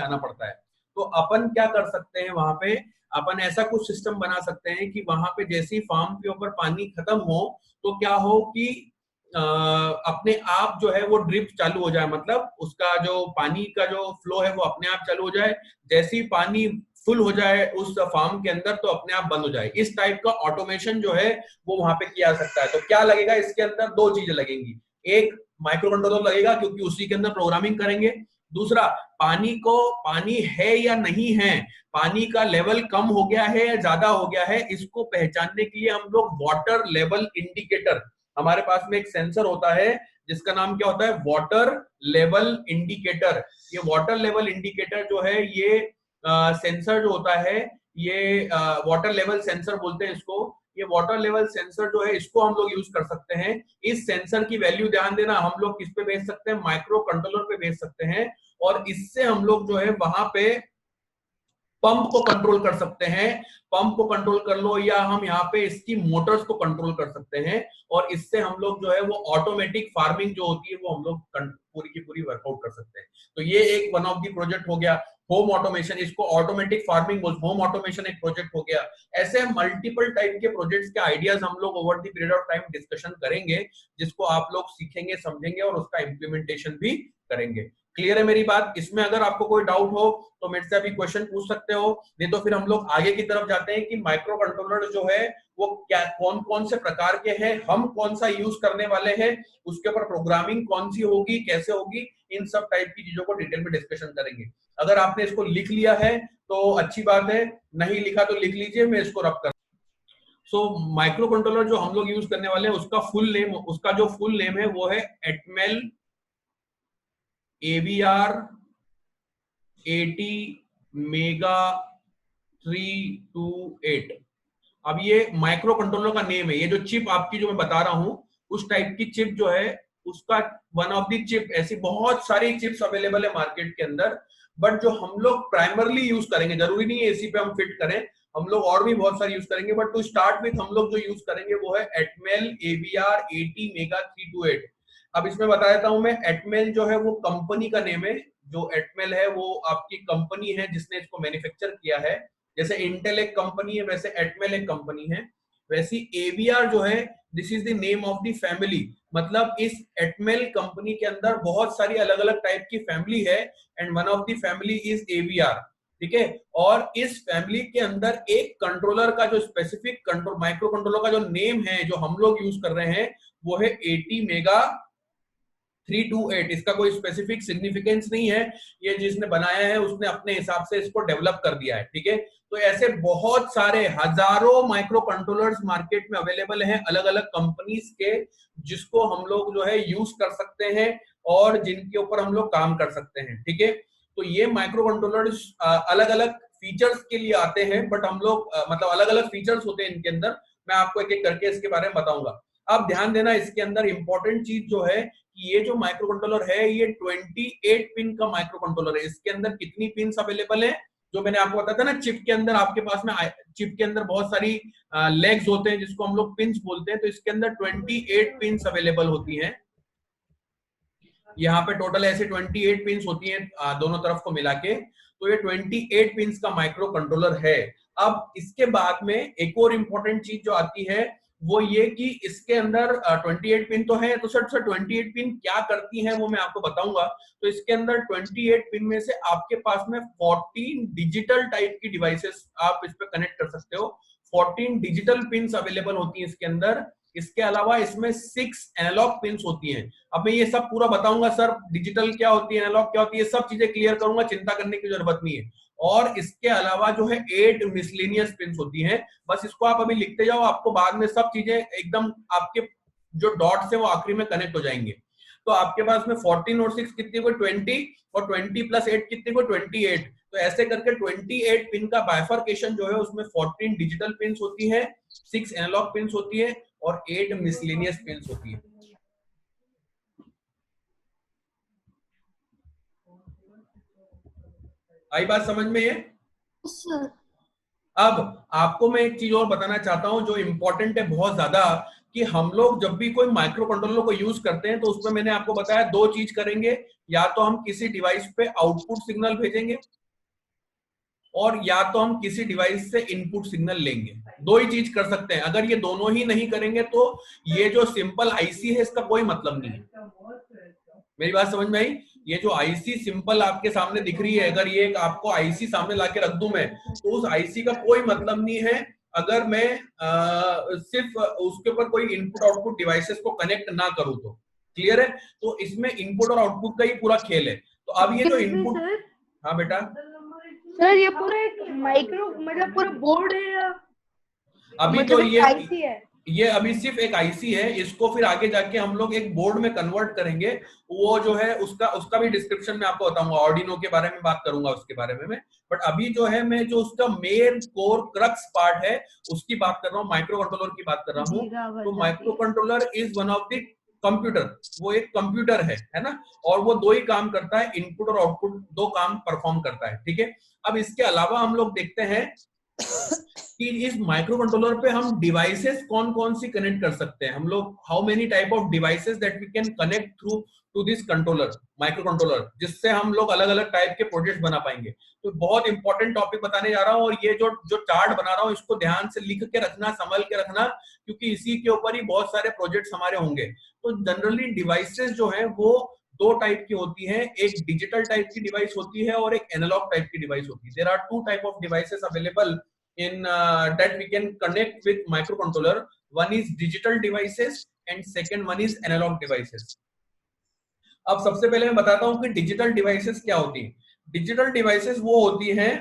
जाना पड़ता है। तो अपन क्या कर सकते हैं, वहां पे अपन ऐसा कुछ सिस्टम बना सकते हैं कि वहां पे जैसे ही फार्म के ऊपर पानी खत्म हो तो क्या हो कि अपने आप जो है वो ड्रिप चालू हो जाए, मतलब उसका जो पानी का जो फ्लो है वो अपने आप चालू हो जाए। जैसे ही पानी फुल हो जाए उस फार्म के अंदर तो अपने आप बंद हो जाए। इस टाइप का ऑटोमेशन जो है वो वहां पे किया जा सकता है। तो क्या लगेगा इसके अंदर, दो चीजें लगेंगी। एक माइक्रो कंट्रोलर लगेगा क्योंकि उसी के अंदर प्रोग्रामिंग करेंगे। दूसरा, पानी है या नहीं है, पानी का लेवल कम हो गया है या ज्यादा हो गया है, इसको पहचानने के लिए हम लोग वाटर लेवल इंडिकेटर, हमारे पास में एक सेंसर होता है जिसका नाम क्या होता है, वाटर लेवल इंडिकेटर। ये वाटर लेवल इंडिकेटर जो है ये सेंसर जो होता है, ये वाटर लेवल सेंसर बोलते हैं इसको। ये वाटर लेवल सेंसर जो है इसको हम लोग यूज कर सकते हैं। इस सेंसर की वैल्यू ध्यान देना, हम लोग किस पे भेज सकते हैं, माइक्रो कंट्रोलर पे भेज सकते हैं। और इससे हम लोग जो है वहां पे पंप को कंट्रोल कर सकते हैं। पंप को कंट्रोल कर लो, या हम यहाँ पे इसकी मोटर्स को कंट्रोल कर सकते हैं। और इससे हम लोग जो है वो ऑटोमेटिक फार्मिंग जो होती है वो हम लोग पूरी की पूरी वर्कआउट कर सकते हैं। तो ये एक वन ऑफ दी प्रोजेक्ट हो गया। होम ऑटोमेशन, इसको ऑटोमेटिक फार्मिंग, होम ऑटोमेशन एक प्रोजेक्ट हो गया। ऐसे मल्टीपल टाइप के प्रोजेक्ट्स के आइडियाज हम लोग over the period of time discussion करेंगे, जिसको आप लोग सीखेंगे, समझेंगे और उसका इम्प्लीमेंटेशन भी करेंगे। क्लियर है मेरी बात? इसमें अगर आपको कोई डाउट हो तो मेरे से अभी क्वेश्चन पूछ सकते हो, नहीं तो फिर हम लोग आगे की तरफ जाते हैं कि माइक्रो कंट्रोलर जो है वो क्या, कौन कौन से प्रकार के हैं, हम कौन सा यूज करने वाले हैं, उसके ऊपर प्रोग्रामिंग कौन सी होगी, कैसे होगी, इन सब टाइप की चीजों को डिटेल में डिस्कशन करेंगे। अगर आपने इसको लिख लिया है तो अच्छी बात है, नहीं लिखा तो लिख लीजिए, मैं इसको रब कर। सो माइक्रो कंट्रोलर जो हम लोग यूज करने वाले हैं उसका फुल नेम, उसका जो फुल नेम है वो है एटमेल AVR 80 मेगा 328। अब ये माइक्रो कंट्रोलर का नेम है। ये जो चिप आपकी जो मैं बता रहा हूं उस टाइप की चिप जो है उसका वन ऑफ दी चिप, ऐसी बहुत सारी चिप्स अवेलेबल है मार्केट के अंदर, बट जो हम लोग प्राइमरली यूज करेंगे, जरूरी नहीं है इसी पे हम फिट करें, हम लोग और भी बहुत सारी यूज करेंगे, बट टू स्टार्ट विथ हम लोग जो यूज करेंगे वो है एटमेल AVR 80 मेगा 328। अब इसमें बता देता हूं मैं, एटमेल जो है वो कंपनी का नेम है। जो एटमेल है वो आपकी कंपनी है जिसने इसको मैन्युफैक्चर किया है। जैसे इंटेल एक कंपनी है वैसे एटमेल एक कंपनी है। वैसी AVR जो है this is the name of the family, मतलब इस एटमेल कंपनी के अंदर बहुत सारी अलग अलग टाइप की फैमिली है and one of the family is AVR। ठीक है, और इस फैमिली के अंदर एक कंट्रोलर का जो स्पेसिफिक कंट्रोल, माइक्रो कंट्रोलर का जो नेम है जो हम लोग यूज कर रहे हैं वो है 80 मेगा 328। इसका कोई स्पेसिफिक सिग्निफिकेंस नहीं है, ये जिसने बनाया है उसने अपने हिसाब से इसको डेवलप कर दिया है। ठीक है, तो ऐसे बहुत सारे हजारों माइक्रो कंट्रोलर्स मार्केट में अवेलेबल हैं अलग अलग कंपनीज के, जिसको हम लोग जो है यूज कर सकते हैं और जिनके ऊपर हम लोग काम कर सकते हैं। ठीक है, तो ये माइक्रो कंट्रोलर्स अलग अलग फीचर्स के लिए आते हैं, बट हम लोग मतलब अलग अलग फीचर्स होते हैं इनके अंदर। मैं आपको एक एक करके इसके बारे में बताऊंगा। अब ध्यान देना, इसके अंदर इंपॉर्टेंट चीज जो है कि ये जो माइक्रो कंट्रोलर है ये 28 पिन का माइक्रो कंट्रोलर है। इसके अंदर कितनी पिन्स अवेलेबल है, जो मैंने आपको बताया था ना, चिप के अंदर आपके पास में चिप के अंदर बहुत सारी लेग्स होते हैं जिसको हम लोग पिन्स बोलते हैं। तो इसके अंदर 28 पिन्स अवेलेबल होती हैं। यहाँ पे टोटल ऐसे 28 पिन्स होती हैं दोनों तरफ को मिला के। तो ये 28 पिन्स का माइक्रो कंट्रोलर है। अब इसके बाद में एक और इंपॉर्टेंट चीज जो आती है वो ये कि इसके अंदर 28 पिन तो है, तो सर 28 पिन क्या करती हैं वो मैं आपको बताऊंगा। तो इसके अंदर 28 पिन में से आपके पास में 14 डिजिटल टाइप की डिवाइसेस आप इस पे कनेक्ट कर सकते हो। 14 डिजिटल पिन्स अवेलेबल होती हैं इसके अंदर। इसके अलावा इसमें 6 एनालॉग पिन्स होती हैं। अब मैं ये सब पूरा बताऊंगा, सर डिजिटल क्या होती है, एनालॉग क्या होती है, सब चीजें क्लियर करूंगा, चिंता करने की जरूरत नहीं है। और इसके अलावा जो है 8 मिसलेनियस पिन्स होती हैं। बस इसको आप अभी लिखते जाओ, आपको बाद में सब चीजें एकदम आपके जो डॉट्स है वो आखिरी में कनेक्ट हो जाएंगे। तो आपके पास में 14 और 6 कितनी को 20, और 20 प्लस 8 कितनी को 28। तो ऐसे करके 28 पिन का बाइफर्केशन जो है उसमें 14 डिजिटल पिन्स होती है, 6 एनालॉग पिन्स होती है और 8 मिसलेनियस पिन्स होती है। आई बात समझ में? ये अब आपको मैं एक चीज और बताना चाहता हूं जो इंपॉर्टेंट है बहुत ज्यादा, कि हम लोग जब भी कोई माइक्रो कंट्रोलर को यूज करते हैं तो उसमें मैंने आपको बताया दो चीज करेंगे, या तो हम किसी डिवाइस पे आउटपुट सिग्नल भेजेंगे और या तो हम किसी डिवाइस से इनपुट सिग्नल लेंगे। दो ही चीज कर सकते हैं। अगर ये दोनों ही नहीं करेंगे तो ये जो सिंपल आईसी है इसका कोई मतलब नहीं है। मेरी बात समझ में आई? ये जो आईसी सिंपल आपके सामने दिख रही है, अगर ये आपको आईसी सामने लाके रख दूं मैं, तो उस आईसी का कोई मतलब नहीं है अगर मैं सिर्फ उसके ऊपर कोई इनपुट आउटपुट डिवाइसेस को कनेक्ट ना करूं तो। क्लियर है? तो इसमें इनपुट और आउटपुट का ही पूरा खेल है। तो अब ये जो इनपुट, हाँ बेटा सर ये पूरा एक माइक्रो मतलब पूरा बोर्ड है या अभी मतलब तो एक आईसी है? ये अभी सिर्फ एक आईसी है। इसको फिर आगे जाके हम लोग एक बोर्ड में कन्वर्ट करेंगे। वो जो है उसका भी डिस्क्रिप्शन में आपको बताऊंगा, ऑर्डिनो के बारे में बात करूंगा उसके बारे में मैं। बट अभी जो है मैं जो उसका मेन कोर क्रक्स पार्ट है उसकी बात कर रहा हूँ, माइक्रो कंट्रोलर की बात कर रहा हूँ। तो micro controller is one of the computer, वो एक कंप्यूटर है ना, और वो दो ही काम करता है, इनपुट और आउटपुट दो काम परफॉर्म करता है। ठीक है, अब इसके अलावा हम लोग देखते हैं कि इस माइक्रो कंट्रोलर पे हम डिवाइसेस कौन कौन सी कनेक्ट कर सकते हैं। हम लोग how many type of devices that we can connect through to this controller, micro controller, जिससे हम लोग अलग अलग टाइप के प्रोजेक्ट्स बना पाएंगे। तो बहुत इंपॉर्टेंट टॉपिक बताने जा रहा हूँ, और ये जो चार्ट बना रहा हूँ इसको ध्यान से लिख के रखना, संभल के रखना, क्योंकि इसी के ऊपर ही बहुत सारे प्रोजेक्ट्स हमारे होंगे। तो जनरली डिवाइसेस जो है वो दो टाइप की होती है, एक डिजिटल टाइप की डिवाइस होती है और एक एनालॉग टाइप की डिवाइस होती है। There are two type of devices available in that we can connect with microcontroller. One is digital devices and second one is analog devices. अब सबसे पहले मैं बताता हूं कि डिजिटल डिवाइसेस क्या होती हैं। डिजिटल डिवाइसेस वो होती हैं,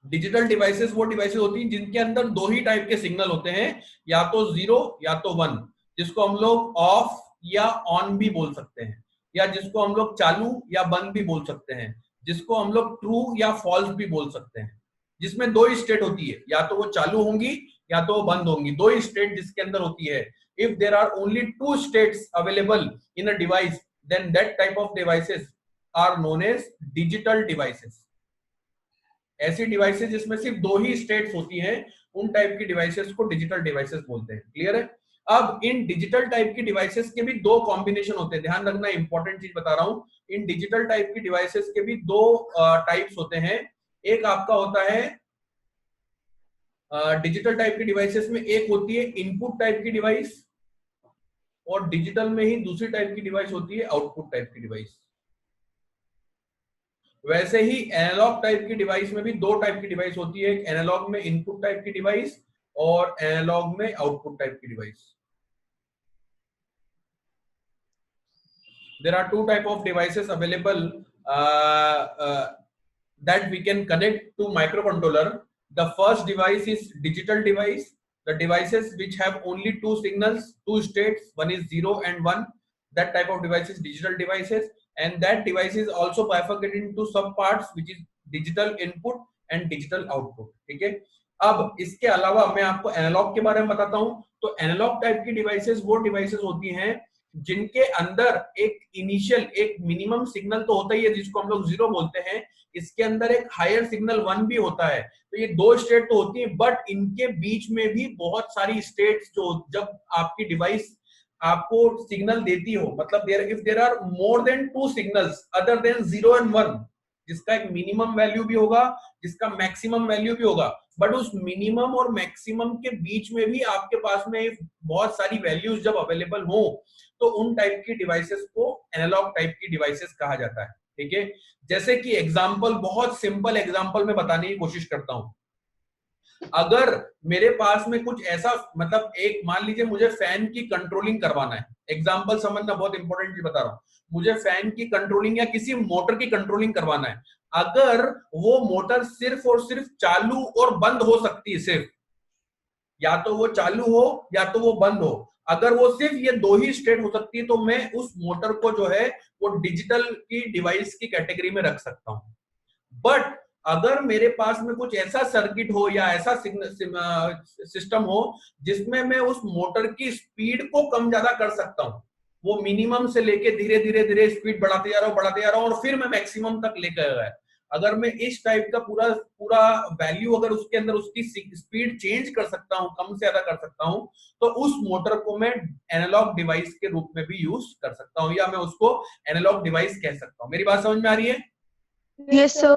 डिजिटल डिवाइसेस वो डिवाइसेस होती हैं जिनके अंदर दो ही टाइप के सिग्नल होते हैं, या तो 0 या तो 1, जिसको हम लोग ऑफ या ऑन भी बोल सकते हैं, या जिसको हम लोग चालू या बंद भी बोल सकते हैं, जिसको हम लोग ट्रू या फॉल्स भी बोल सकते हैं। जिसमें दो ही स्टेट होती है, या तो वो चालू होंगी या तो वो बंद होंगी, दो ही स्टेट जिसके अंदर होती है। If there are only two states available in a device then that type of devices are known as digital devices. ऐसी डिवाइसेस जिसमें सिर्फ दो ही स्टेट्स होती हैं, उन टाइप की डिवाइसेस को डिजिटल डिवाइसेस बोलते हैं। क्लियर है? अब इन डिजिटल टाइप की डिवाइसेस के भी दो कॉम्बिनेशन होते हैं, ध्यान रखना, इंपॉर्टेंट चीज बता रहा हूं। इन डिजिटल टाइप की डिवाइसेस के भी दो टाइप्स होते हैं। एक आपका होता है डिजिटल टाइप की डिवाइसेस में एक होती है इनपुट टाइप की डिवाइस, और डिजिटल में ही दूसरी टाइप की डिवाइस होती है आउटपुट टाइप की डिवाइस। वैसे ही एनालॉग टाइप की डिवाइस में भी दो टाइप की डिवाइस होती है, एक एनालॉग में इनपुट टाइप की डिवाइस और एनालॉग में आउटपुट टाइप की device. There are two type of devices available that we can connect to microcontroller. The first device is digital device. The devices which have only two signals, two states, one is 0 and 1. That type of device is digital devices, and that device is also bifurcated into sub parts, which is digital input and digital output. ठीक है? अब इसके अलावा मैं आपको analogue के बारे में बताता हूं। तो एनालॉग टाइप की डिवाइसेस वो डिवाइसेस होती हैं जिनके अंदर एक इनिशियल, एक मिनिमम सिग्नल तो होता ही है जिसको हम लोग 0 बोलते हैं, इसके अंदर एक हायर सिग्नल 1 भी होता है। तो ये दो स्टेट तो होती है, बट इनके बीच में भी बहुत सारी स्टेट्स जो जब आपकी डिवाइस आपको सिग्नल देती हो, मतलब if there are more than two signals other than 0 and 1, जिसका एक मिनिमम वैल्यू भी होगा, जिसका मैक्सिमम वैल्यू भी होगा, बट उस मिनिमम और मैक्सिमम के बीच में भी आपके पास में बहुत सारी वैल्यूज जब अवेलेबल हो, तो उन टाइप की डिवाइसेस को एनालॉग टाइप की डिवाइसेस कहा जाता है। ठीक है? जैसे कि एग्जांपल, बहुत सिंपल एग्जांपल में बताने की कोशिश करता हूं। अगर मेरे पास में कुछ ऐसा, मतलब एक मान लीजिए मुझे फैन की कंट्रोलिंग करवाना है, एग्जांपल समझना, बहुत इंपॉर्टेंट चीज बता रहा हूं, मुझे फैन की कंट्रोलिंग या किसी मोटर की कंट्रोलिंग करवाना है। अगर वो मोटर सिर्फ और सिर्फ चालू और बंद हो सकती है, सिर्फ या तो वो चालू हो या तो वो बंद हो, अगर वो सिर्फ ये दो ही स्टेट हो सकती है, तो मैं उस मोटर को जो है वो डिजिटल की डिवाइस की कैटेगरी में रख सकता हूं। बट अगर मेरे पास में कुछ ऐसा सर्किट हो या ऐसा सिस्टम हो जिसमें मैं उस मोटर की स्पीड को कम ज्यादा कर सकता हूं, वो मिनिमम से लेके धीरे धीरे धीरे स्पीड बढ़ाते जा रहा हूं और फिर मैं मैक्सिमम तक लेकर गया, अगर मैं इस टाइप का पूरा पूरा वैल्यू अगर उसके अंदर उसकी स्पीड चेंज कर सकता हूं, कम से ज्यादा कर सकता हूं, तो उस मोटर को मैं एनालॉग डिवाइस के रूप में भी यूज कर सकता हूं, या मैं उसको एनालॉग डिवाइस कह सकता हूं। मेरी बात समझ में आ रही है? Yes sir.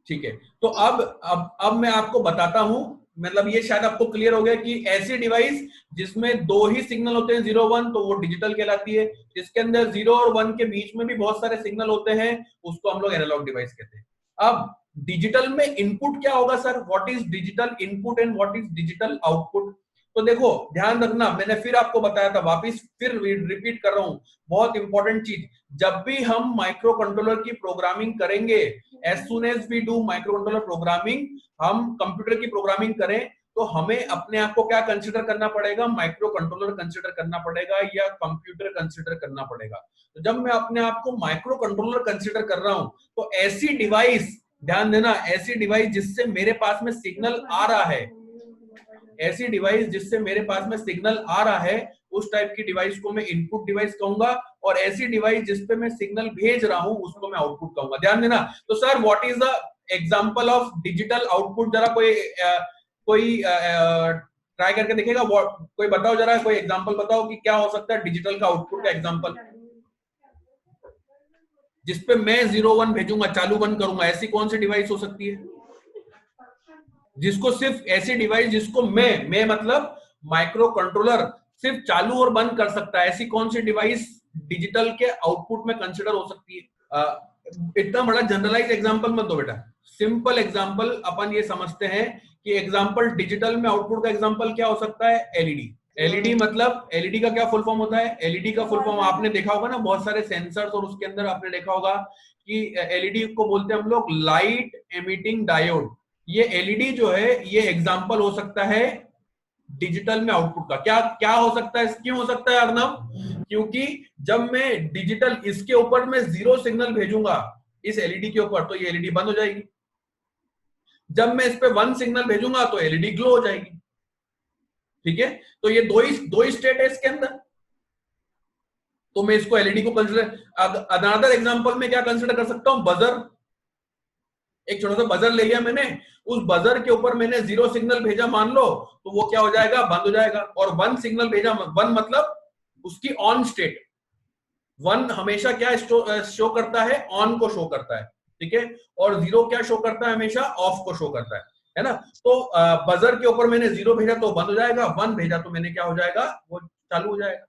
ठीक है। तो अब मैं आपको बताता हूं, मतलब ये शायद आपको क्लियर हो गया कि ऐसी डिवाइस जिसमें दो ही सिग्नल होते हैं 0 1, तो वो डिजिटल कहलाती है। जिसके अंदर 0 और 1 के बीच में भी बहुत सारे सिग्नल होते हैं, उसको हम लोग एनालॉग डिवाइस कहते हैं। अब डिजिटल में इनपुट क्या होगा sir? What is digital input and what is digital output? तो देखो ध्यान रखना, मैंने फिर आपको बताया था, वापिस फिर रिपीट कर रहा हूं, बहुत इंपॉर्टेंट चीज। जब भी हम माइक्रो कंट्रोलर की प्रोग्रामिंग करेंगे, as soon as we do micro controller programming, हम कंप्यूटर की प्रोग्रामिंग करें, तो हमें अपने आप को क्या कंसीडर करना पड़ेगा? माइक्रो कंट्रोलर कंसीडर करना पड़ेगा या कंप्यूटर कंसीडर करना पड़ेगा? तो जब मैं अपने आप को माइक्रो कंट्रोलर कंसीडर कर रहा हूं, तो ऐसी डिवाइस, ध्यान देना, ऐसी डिवाइस जिससे मेरे पास में सिग्नल आ रहा है, ऐसी डिवाइस जिससे मेरे पास में सिग्नल आ रहा है, उस टाइप की डिवाइस को मैं इनपुट डिवाइस कहूंगा, और ऐसी डिवाइस जिसपे मैं सिग्नल भेज रहा हूं उसको मैं आउटपुट कहूंगा। ध्यान देना। तो sir what is the example of digital output? जरा कोई ट्राई करके देखेगा? कोई बताओ जरा, कोई एग्जांपल बताओ कि क्या हो सकता है डिजिटल का आउटपुट का एग्जांपल, जिसपे मैं 0 1 भेजूंगा, चालू बंद करूंगा। ऐसी कौन सी डिवाइस हो सकती है जिसको सिर्फ, ऐसी डिवाइस जिसको मैं मतलब माइक्रो कंट्रोलर सिर्फ चालू और बंद कर सकता है, ऐसी कौन सी डिवाइस डिजिटल के आउटपुट में कंसिडर हो सकती है? इतना बड़ा जनरलाइज एग्जांपल मत दो बेटा, सिंपल एग्जांपल अपन ये समझते हैं कि एग्जांपल डिजिटल में आउटपुट का एग्जांपल क्या हो सकता है? एलईडी। एलईडी मतलब, एलईडी का क्या फुल फॉर्म होता है? एलईडी का फुल फॉर्म आपने देखा होगा ना, बहुत सारे सेंसर्स, और उसके अंदर आपने देखा होगा कि एलईडी को बोलते हैं हम लोग लाइट एमिटिंग डायोड। ये एलईडी जो है, ये एग्जांपल हो सकता है डिजिटल में आउटपुट का। क्या क्या हो सकता है? क्यों हो सकता है अर्नव? क्योंकि जब मैं डिजिटल, इसके ऊपर मैं 0 सिग्नल भेजूंगा इस एलईडी के ऊपर, तो ये एलईडी बंद हो जाएगी। जब मैं इस पे 1 सिग्नल भेजूंगा तो एलईडी ग्लो हो जाएगी। ठीक है, तो ये दो ही स्टेट है इसके अंदर, तो मैं इसको एलईडी को कंसिडर, अनदर एग्जांपल में क्या कंसिडर कर सकता हूं? बजर। एक छोटा सा बजर ले लिया मैंने, उस बजर के ऊपर मैंने 0 सिग्नल भेजा मान लो, तो वो क्या हो जाएगा? बंद हो जाएगा। और 1 सिग्नल भेजा, 1 मतलब उसकी ऑन स्टेट। 1 हमेशा क्या शो करता है? ऑन को शो करता है। ठीक है, और 0 क्या शो करता है? हमेशा ऑफ को शो करता है ना? तो बजर के ऊपर मैंने 0 भेजा तो बंद हो जाएगा, 1 भेजा तो मैंने क्या हो जाएगा? वो चालू हो जाएगा।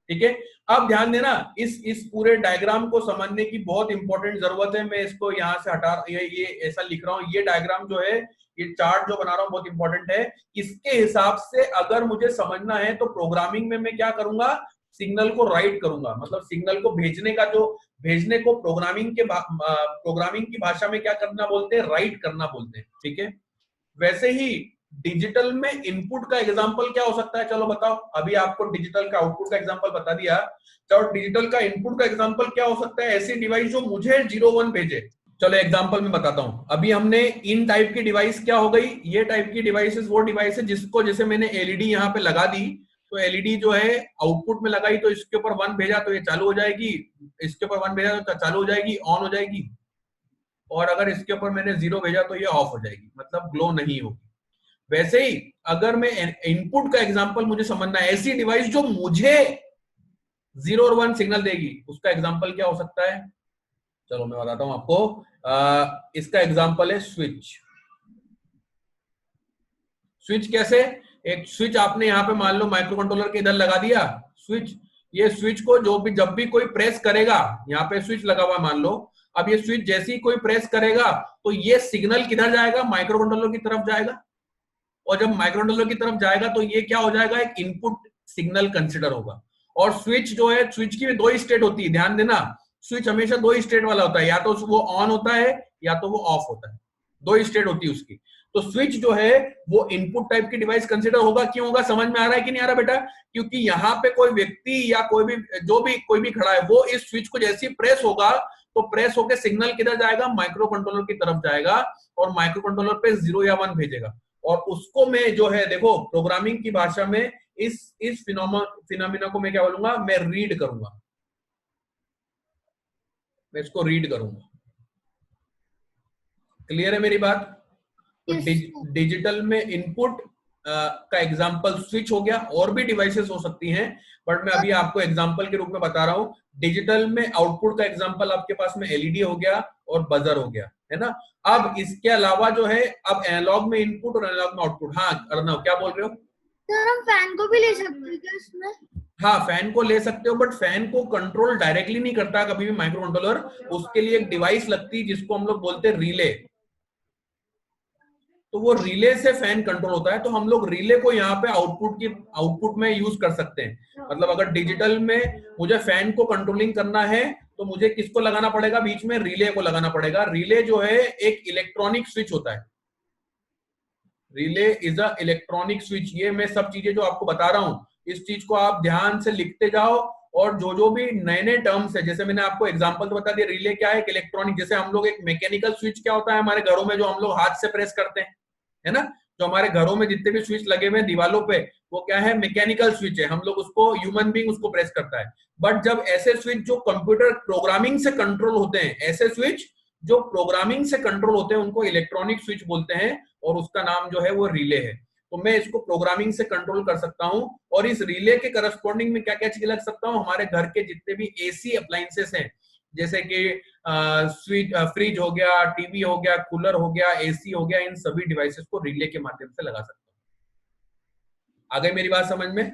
ठीक है, अब ध्यान देना, इस पूरे डायग्राम को समझने की बहुत इंपॉर्टेंट जरूरत है। मैं इसको यहाँ से हटा, ये ऐसा लिख रहा हूँ, ये डायग्राम जो है, ये चार्ट जो बना रहा हूँ बहुत इंपॉर्टेंट है। इसके हिसाब से अगर मुझे समझना है तो प्रोग्रामिंग में मैं क्या करूंगा? सिग्नल को राइट करूंगा, मतलब सिग्नल को भेजने का, जो भेजने को प्रोग्रामिंग की भाषा में क्या करना बोलते हैं? राइट करना बोलते हैं। ठीक है, वैसे ही डिजिटल में इनपुट का एग्जांपल क्या हो सकता है? चलो बताओ, अभी आपको डिजिटल का आउटपुट का एग्जांपल बता दिया, चलो डिजिटल का इनपुट का एग्जांपल क्या हो सकता है? ऐसी डिवाइस जो मुझे 0 1 भेजे। चलो एग्जांपल में बताता हूं। अभी हमने इन टाइप की डिवाइस क्या हो गई? ये टाइप की डिवाइसेस वो डिवाइस है जिसको, जैसे मैंने एलईडी यहाँ पे लगा दी, तो एलईडी जो है आउटपुट में लगाई, तो इसके ऊपर 1 भेजा तो ये चालू हो जाएगी, इसके ऊपर 1 भेजा तो चालू हो जाएगी, ऑन हो जाएगी, और अगर इसके ऊपर मैंने 0 भेजा तो ये ऑफ हो जाएगी, मतलब ग्लो नहीं होगी। वैसे ही अगर मैं इनपुट का एग्जांपल मुझे समझना है, ऐसी डिवाइस जो मुझे 0 और 1 सिग्नल देगी, उसका एग्जांपल क्या हो सकता है? चलो मैं बताता हूं आपको। इसका एग्जांपल है स्विच। स्विच कैसे? एक स्विच आपने यहाँ पे मान लो माइक्रो कंट्रोलर के इधर लगा दिया स्विच। ये स्विच को जब भी कोई प्रेस करेगा, यहाँ पे स्विच लगा हुआ मान लो, अब ये स्विच जैसे ही कोई प्रेस करेगा तो ये सिग्नल किधर जाएगा? माइक्रो कंट्रोलर की तरफ जाएगा, और जब माइक्रो कंट्रोलर की तरफ जाएगा तो ये क्या हो जाएगा? एक इनपुट सिग्नल कंसिडर होगा। और स्विच जो है, स्विच की 2 ही स्टेट होती है, ध्यान देना, स्विच हमेशा 2 ही स्टेट वाला होता है, या तो वो ऑन होता है या तो वो ऑफ होता है, 2 ही स्टेट होती है उसकी। तो स्विच जो है वो इनपुट टाइप की डिवाइस कंसिडर होगा। क्यों होगा? समझ में आ रहा है कि नहीं आ रहा बेटा? क्योंकि यहाँ पे कोई व्यक्ति या कोई भी खड़ा है, वो इस स्विच को जैसे ही प्रेस होगा तो प्रेस होकर सिग्नल किधर जाएगा? माइक्रो कंट्रोलर की तरफ जाएगा, और माइक्रो कंट्रोलर पे 0 या 1 भेजेगा, और उसको मैं जो है, देखो प्रोग्रामिंग की भाषा में इस फिनोमिना को मैं क्या बोलूंगा? मैं रीड करूंगा, मैं इसको रीड करूंगा। क्लियर है मेरी बात? तो Yes, sir. डिजिटल में इनपुट का एग्जांपल स्विच हो गया, और भी डिवाइसेस हो सकती हैं, बट मैं अभी आपको एग्जांपल के रूप में बता रहा हूं। डिजिटल में आउटपुट का एग्जांपल आपके पास में एलईडी हो गया और बजर हो गया, है ना। अब इसके अलावा जो है, अब एनालॉग में इनपुट और एनालॉग में आउटपुट। हाँ अर्णव, क्या बोल रहे हो? सर हम फैन को भी ले सकते हैं क्या इसमें? हाँ फैन को ले सकते हो, बट फैन को कंट्रोल डायरेक्टली नहीं करता कभी भी माइक्रो कंट्रोलर। उसके लिए एक डिवाइस लगती है जिसको हम लोग बोलते हैं रिले। तो वो रिले से फैन कंट्रोल होता है। तो हम लोग रिले को यहाँ पे आउटपुट में यूज कर सकते हैं। मतलब अगर डिजिटल में मुझे फैन को कंट्रोलिंग करना है तो मुझे किसको लगाना पड़ेगा बीच में? रिले को लगाना पड़ेगा। रिले जो है एक इलेक्ट्रॉनिक स्विच होता है। Relay is a electronic switch. ये मैं सब चीजें जो आपको बता रहा हूं, इस चीज को आप ध्यान से लिखते जाओ। और जो जो भी नए नए टर्म्स है, जैसे मैंने आपको एग्जांपल तो बता दिया, रिले क्या है? एक इलेक्ट्रॉनिक। जैसे हम लोग एक मैकेनिकल स्विच क्या होता है हमारे घरों में, जो हम लोग हाथ से प्रेस करते हैं, है ना। जो हमारे घरों में जितने भी स्विच लगे हुए हैं दीवालों पे, वो क्या है? मैकेनिकल स्विच है। हम लोग उसको, ह्यूमन बीइंग उसको प्रेस करता है। बट जब ऐसे स्विच जो कंप्यूटर प्रोग्रामिंग से कंट्रोल होते हैं, ऐसे स्विच जो प्रोग्रामिंग से कंट्रोल होते हैं, उनको इलेक्ट्रॉनिक स्विच बोलते हैं, और उसका नाम जो है वो रिले है। तो मैं इसको प्रोग्रामिंग से कंट्रोल कर सकता हूं। और इस रिले के करस्पॉन्डिंग में क्या क्या चीज लग सकता हूं? हमारे घर के जितने भी एसी अप्लायंसेस हैं, जैसे कि स्विच, फ्रिज हो गया, टीवी हो गया, कूलर हो गया, एसी हो गया, इन सभी डिवाइसेस को रिले के माध्यम से लगा सकता हूं। आ गई मेरी बात समझ में?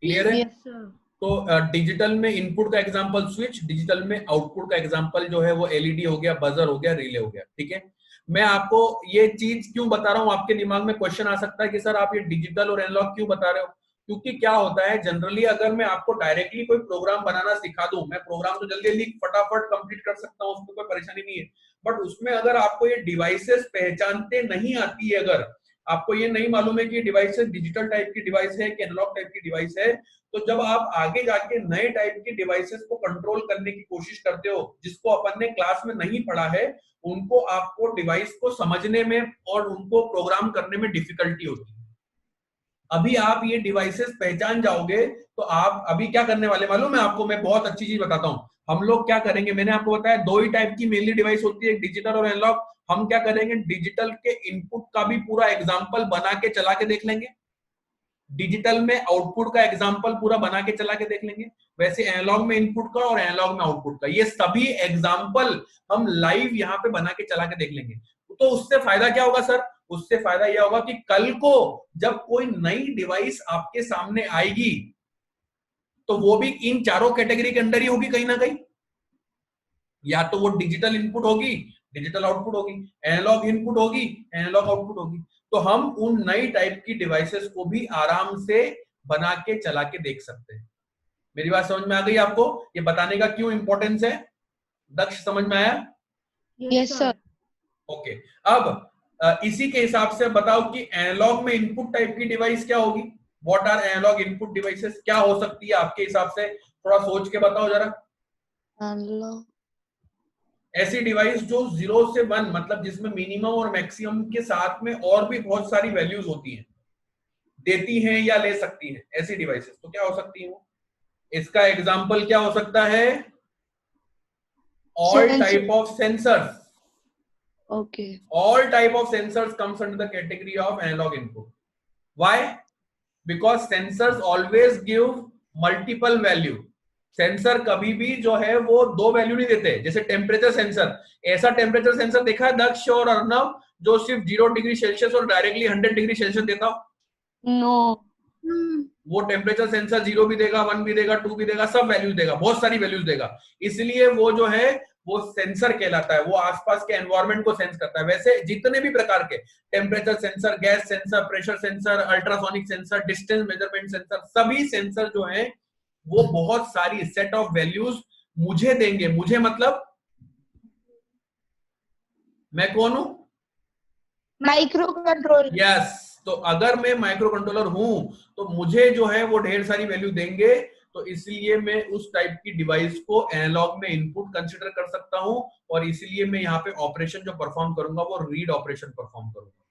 क्लियर है? Yes, sir. तो डिजिटल में इनपुट का एग्जांपल स्विच, डिजिटल में आउटपुट का एग्जांपल जो है वो एलईडी हो गया, बजर हो गया, रिले हो गया। ठीक है। मैं आपको ये चीज क्यों बता रहा हूं, आपके दिमाग में क्वेश्चन आ सकता है कि सर आप ये डिजिटल और एनालॉग क्यों बता रहे हो? क्योंकि क्या होता है, जनरली अगर मैं आपको डायरेक्टली कोई प्रोग्राम बनाना सिखा दूं, मैं प्रोग्राम तो जल्दी जल्दी फटाफट कंप्लीट कर सकता हूं, उसमें कोई परेशानी नहीं है। बट उसमें अगर आपको ये डिवाइसेस पहचानते नहीं आती है, अगर आपको ये नहीं मालूम है कि डिवाइसेस डिजिटल टाइप की डिवाइस है कि एनालॉग टाइप की डिवाइस है, तो जब आप आगे जाके नए टाइप की डिवाइसेस को कंट्रोल करने की कोशिश करते हो, जिसको अपन ने क्लास में नहीं पढ़ा है, उनको आपको डिवाइस को समझने में और उनको प्रोग्राम करने में डिफिकल्टी होती है। अभी आप ये डिवाइसेस पहचान जाओगे तो आप अभी क्या करने वाले मालूम है आपको? मैं बहुत अच्छी चीज बताता हूं। हम लोग क्या करेंगे, मैंने आपको बताया दो ही टाइप की मेनली डिवाइस होती है, डिजिटल और एनालॉग। हम क्या करेंगे, डिजिटल के इनपुट का भी पूरा एग्जांपल बना के चला के देख लेंगे, डिजिटल में आउटपुट का एग्जांपल पूरा बना के चला के देख लेंगे, वैसे एनालॉग में इनपुट का और एनालॉग में आउटपुट का, ये सभी एग्जांपल हम लाइव यहाँ पे बना के चला के देख लेंगे। तो उससे फायदा क्या होगा सर? उससे फायदा यह होगा कि कल को जब कोई नई डिवाइस आपके सामने आएगी तो वो भी इन चारों कैटेगरी के अंदर ही होगी कहीं ना कहीं। या तो वो डिजिटल इनपुट होगी, डिजिटल आउटपुट होगी, एनालॉग इनपुट होगी, एनालॉग आउटपुट होगी। तो हम उन नई टाइप की डिवाइसेस को भी आराम से बना के चला के देख सकते हैं। मेरी बात समझ में आ गई आपको? ये बताने का क्यों इंपॉर्टेंस है, दक्ष समझ में आया? Yes, sir. ओके। अब इसी के हिसाब से बताओ कि एनालॉग में इनपुट टाइप की डिवाइस क्या होगी? What are analogue input devices? क्या हो सकती है आपके हिसाब से? थोड़ा सोच के बताओ जरा। Analog. ऐसी डिवाइस जो 0 से 1, मतलब जिसमें मिनिमम और मैक्सिमम के साथ में और भी बहुत सारी वैल्यूज होती हैं, देती हैं या ले सकती हैं, ऐसी डिवाइसेस तो क्या हो सकती है वो? इसका एग्जांपल क्या हो सकता है? All type of sensors. Okay. All type of sensors comes under the category of analog input. Why? Because sensors always give multiple value. Sensor कभी भी जो है वो दो वैल्यू नहीं देते। जैसे टेम्परेचर सेंसर, ऐसा टेम्परेचर सेंसर देखा है दक्ष और अर्णव जो सिर्फ 0 डिग्री सेल्सियस और डायरेक्टली 100 डिग्री सेल्सियस देता हो? No. वो टेम्परेचर सेंसर 0 भी देगा, 1 भी देगा, 2 भी देगा, सब वैल्यूज देगा, बहुत सारी वैल्यूज देगा। इसलिए वो जो है वो सेंसर कहलाता है, वो आसपास के एनवायरनमेंट को सेंस करता है। वैसे जितने भी प्रकार के temperature sensor, gas sensor, pressure sensor, ultrasonic sensor, distance measurement sensor, सभी सेंसर जो है वो बहुत सारी सेट ऑफ वैल्यूज मुझे देंगे। मुझे मतलब मैं कौन हूं? Micro control. यस। तो अगर मैं माइक्रो कंट्रोलर हूं तो मुझे जो है वो ढेर सारी वैल्यू देंगे। तो इसलिए मैं उस टाइप की डिवाइस को एनालॉग में इनपुट कंसीडर कर सकता हूं, और इसलिए मैं यहाँ पे ऑपरेशन जो परफॉर्म करूंगा वो रीड ऑपरेशन परफॉर्म करूंगा।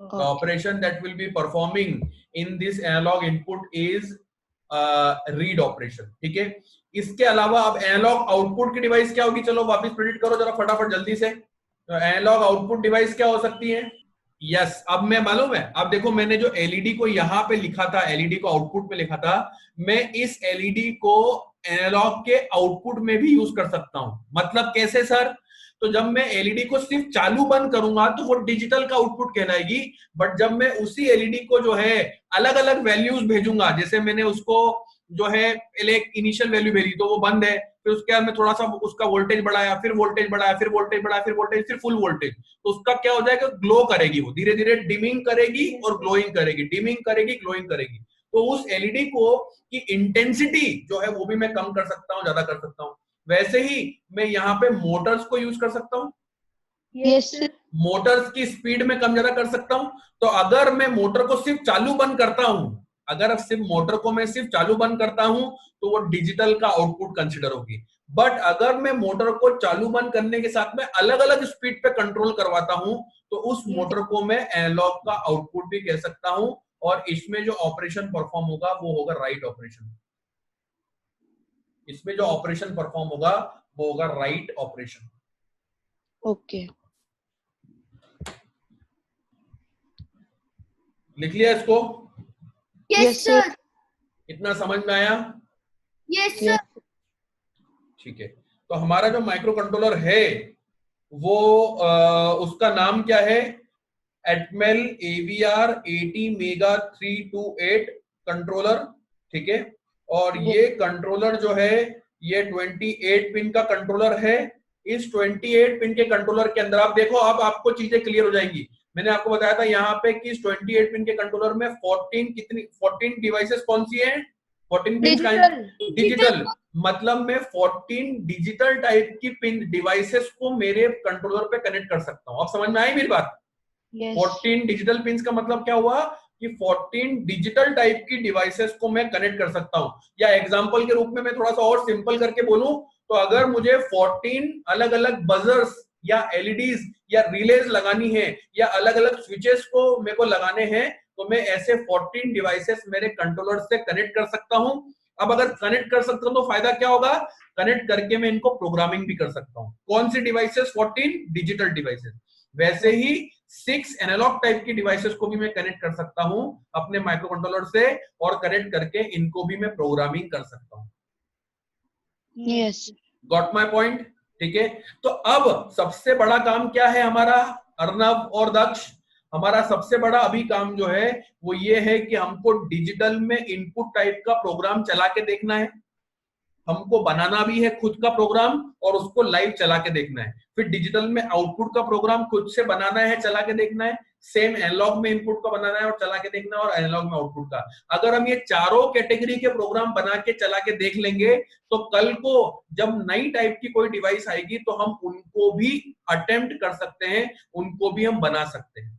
The operation that will be performing in this analog input is read operation. ठीक है। इसके अलावा अब एनालॉग आउटपुट की डिवाइस क्या होगी? चलो वापस प्रिडिक्ट करो जरा फटाफट जल्दी से, तो एनालॉग आउटपुट डिवाइस क्या हो सकती है? यस, अब मैं मालूम है, अब देखो मैंने जो एलईडी को यहाँ पे लिखा था, एलईडी को आउटपुट में लिखा था, मैं इस एलईडी को एनालॉग के आउटपुट में भी यूज कर सकता हूं। मतलब कैसे सर? तो जब मैं एलईडी को सिर्फ चालू बंद करूंगा तो वो डिजिटल का आउटपुट कहलाएगी, बट जब मैं उसी एलईडी को जो है अलग अलग वैल्यूज भेजूंगा, जैसे मैंने उसको जो है एक इनिशियल वैल्यू भेजी तो वो बंद है, फिर उसके बाद में थोड़ा सा उसका वोल्टेज बढ़ाया, फिर वोल्टेज बढ़ाया, फिर वोल्टेज बढ़ाया, फिर वोल्टेज, फिर फुल वोल्टेज, तो उसका क्या हो जाएगा? ग्लो करेगी, वो धीरे धीरे डिमिंग करेगी और ग्लोइंग करेगी, डिमिंग करेगी, ग्लोइंग करेगी। तो उस एलईडी को की इंटेंसिटी जो है वो भी मैं कम कर सकता हूँ, ज्यादा कर सकता हूँ। वैसे ही मैं यहाँ पे मोटर्स को यूज कर सकता हूँ, यस मोटर्स की स्पीड में कम ज्यादा कर सकता हूं। तो अगर मैं मोटर को सिर्फ चालू बंद करता हूं, अगर सिर्फ मोटर को मैं सिर्फ चालू बंद करता हूं तो वो डिजिटल का आउटपुट कंसिडर होगी। बट अगर मैं मोटर को चालू बंद करने के साथ में अलग अलग स्पीड पे कंट्रोल करवाता हूं तो उस मोटर को मैं एनालॉग का आउटपुट भी कह सकता हूं, और इसमें जो ऑपरेशन परफॉर्म होगा वो होगा राइट ऑपरेशन। इसमें जो ऑपरेशन परफॉर्म होगा वो होगा राइट ऑपरेशन। ओके लिख लिया इसको? यस सर इतना समझ में आया? यस सर ठीक है, तो हमारा जो माइक्रो कंट्रोलर है वो उसका नाम क्या है? एटमेल AVR 80 मेगा 328 कंट्रोलर। ठीक है, और ये कंट्रोलर जो है ये 28 पिन का कंट्रोलर है। इस 28 पिन के कंट्रोलर के अंदर आप देखो, अब आपको चीजें क्लियर हो जाएंगी। मैंने आपको बताया था यहाँ पे कि इस 28 पिन के कंट्रोलर में 14 डिवाइसेस कौन सी हैं? 14 पिन का डिजिटल, मतलब मैं 14 डिजिटल टाइप की पिन डिवाइसेस को मेरे कंट्रोलर पे कनेक्ट कर सकता हूं। अब समझ में आई मेरी बात? 14 डिजिटल पिंस का मतलब क्या हुआ कि 14 डिजिटल टाइप की डिवाइसेस को मैं कनेक्ट कर सकता हूं। या एग्जांपल के रूप में मैं थोड़ा सा और सिंपल करके बोलूं तो अगर मुझे 14 अलग अलग बजर्स या एलईडीज या रिलेज लगानी है या अलग अलग स्विचेस को मेरे को लगाने हैं तो मैं ऐसे 14 डिवाइसेस मेरे कंट्रोलर से कनेक्ट कर सकता हूं। अब अगर कनेक्ट कर सकता हूं तो फायदा क्या होगा? कनेक्ट करके मैं इनको प्रोग्रामिंग भी कर सकता हूं। कौन सी डिवाइसेस? 14 digital devices. वैसे ही 6 एनालॉग टाइप की डिवाइसेस को भी मैं कनेक्ट कर सकता हूं अपने माइक्रो कंट्रोलर से, और कनेक्ट करके इनको भी मैं प्रोग्रामिंग कर सकता हूं। Yes got my point? ठीक है, तो अब सबसे बड़ा काम क्या है हमारा अर्नव और दक्ष? हमारा सबसे बड़ा अभी काम जो है वो ये है कि हमको डिजिटल में इनपुट टाइप का प्रोग्राम चला के देखना है। हमको बनाना भी है खुद का प्रोग्राम और उसको लाइव चला के देखना है। फिर डिजिटल में आउटपुट का प्रोग्राम खुद से बनाना है, चला के देखना है। सेम एनालॉग में इनपुट का बनाना है और चला के देखना है, और एनालॉग में आउटपुट का। अगर हम ये चारों कैटेगरी के प्रोग्राम बना के चला के देख लेंगे तो कल को जब नई टाइप की कोई डिवाइस आएगी तो हम उनको भी अटेम्प्ट कर सकते हैं, उनको भी हम बना सकते हैं।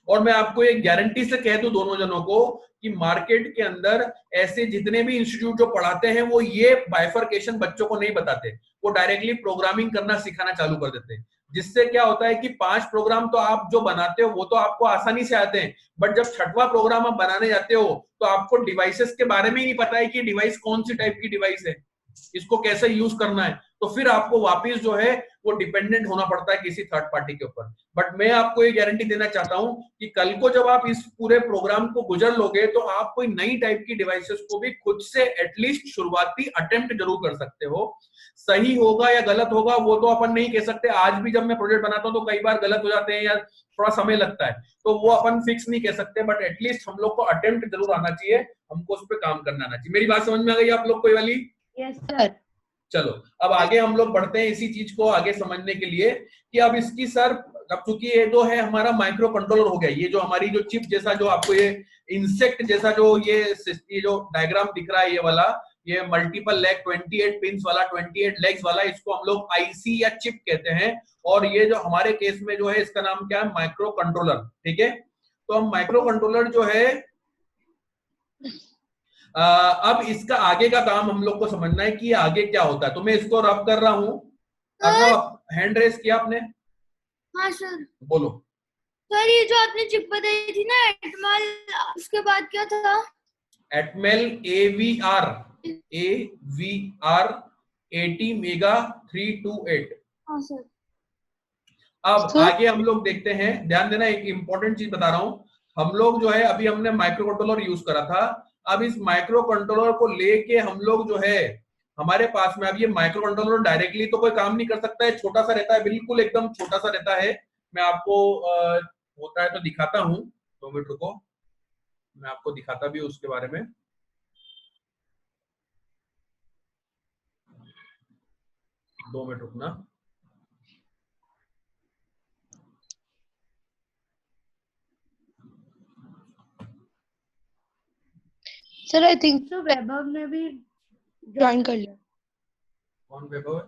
और मैं आपको एक गारंटी से कह दूं दोनों जनों को कि मार्केट के अंदर ऐसे जितने भी इंस्टीट्यूट जो पढ़ाते हैं वो ये बाइफरकेशन बच्चों को नहीं बताते, वो डायरेक्टली प्रोग्रामिंग करना सिखाना चालू कर देते हैं। जिससे क्या होता है कि 5 प्रोग्राम तो आप जो बनाते हो वो तो आपको आसानी से आते हैं, बट जब 6वां प्रोग्राम आप बनाने जाते हो तो आपको डिवाइसेस के बारे में ही नहीं पता है कि डिवाइस कौन सी टाइप की डिवाइस है, इसको कैसे यूज करना है। तो फिर आपको वापस जो है वो डिपेंडेंट होना पड़ता है किसी थर्ड पार्टी के ऊपर। बट मैं आपको ये गारंटी देना चाहता हूं कि कल को जब आप इस पूरे प्रोग्राम को गुजर लोगे तो आप कोई नई टाइप की डिवाइसेस को भी खुद से एटलीस्ट शुरुआती अटेम्प्ट जरूर कर सकते हो। सही होगा या गलत होगा वो तो अपन नहीं कह सकते। आज भी जब मैं प्रोजेक्ट बनाता हूं तो कई बार गलत हो जाते हैं या थोड़ा समय लगता है, तो वो अपन फिक्स नहीं कह सकते, बट एटलीस्ट हम लोग को अटेम्प्ट जरूर आना चाहिए, हमको उस पर काम करना आना चाहिए। मेरी बात समझ में आ गई आप लोग कोई वाली? यस सर चलो अब आगे हम लोग बढ़ते हैं इसी चीज को आगे समझने के लिए कि अब इसकी सर, अब चूंकि ये जो है हमारा माइक्रो कंट्रोलर हो गया, ये जो हमारी जो चिप जैसा जो आपको ये इंसेक्ट जैसा जो ये जो डायग्राम दिख रहा है ये वाला, ये मल्टीपल लेग 28 पिंस वाला 28 लेग्स वाला, इसको हम लोग आईसी या चिप कहते हैं। और ये जो हमारे केस में जो है इसका नाम क्या है? Micro controller. ठीक है, तो हम माइक्रो कंट्रोलर जो है अब इसका आगे का काम हम लोग को समझना है कि आगे क्या होता है। तो मैं इसको रब कर रहा हूं। अर्नव हैंड रेस किया आपने? हाँ सर। बोलो सर ये जो आपने चिप बताई थी ना एटमल, उसके बाद क्या था? एटमेल AVR 80 मेगा 328। हाँ सर। अब सर आगे हम लोग देखते हैं, ध्यान देना, एक इंपॉर्टेंट चीज बता रहा हूं। हम लोग जो है अभी हमने माइक्रो कंट्रोलर यूज करा था, अब इस माइक्रो कंट्रोलर को लेके हम लोग जो है हमारे पास में, अब ये माइक्रो कंट्रोलर डायरेक्टली तो कोई काम नहीं कर सकता है, छोटा सा रहता है, बिल्कुल एकदम छोटा सा रहता है। मैं आपको होता है तो दिखाता हूँ, 2 मिनट रुको, मैं आपको दिखाता भी हूँ उसके बारे में। 2 मिनट रुकना। सर आई थिंक सो वैभव ने भी ज्वाइन कर लिया, कौन वैभव है?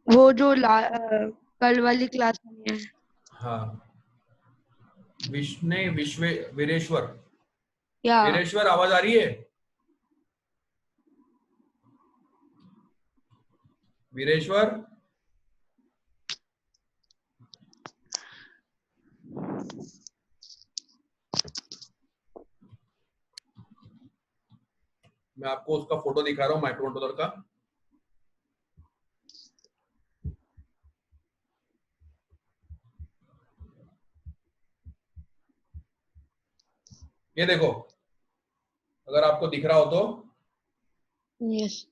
वो जो कल वाली क्लास में है। हाँ, वीरेश्वर। या वीरेश्वर, आवाज आ रही है? वीरेश्वर, मैं आपको उसका फोटो दिखा रहा हूँ माइक्रो कंट्रोलर का। ये देखो, अगर आपको दिख रहा हो तो, यस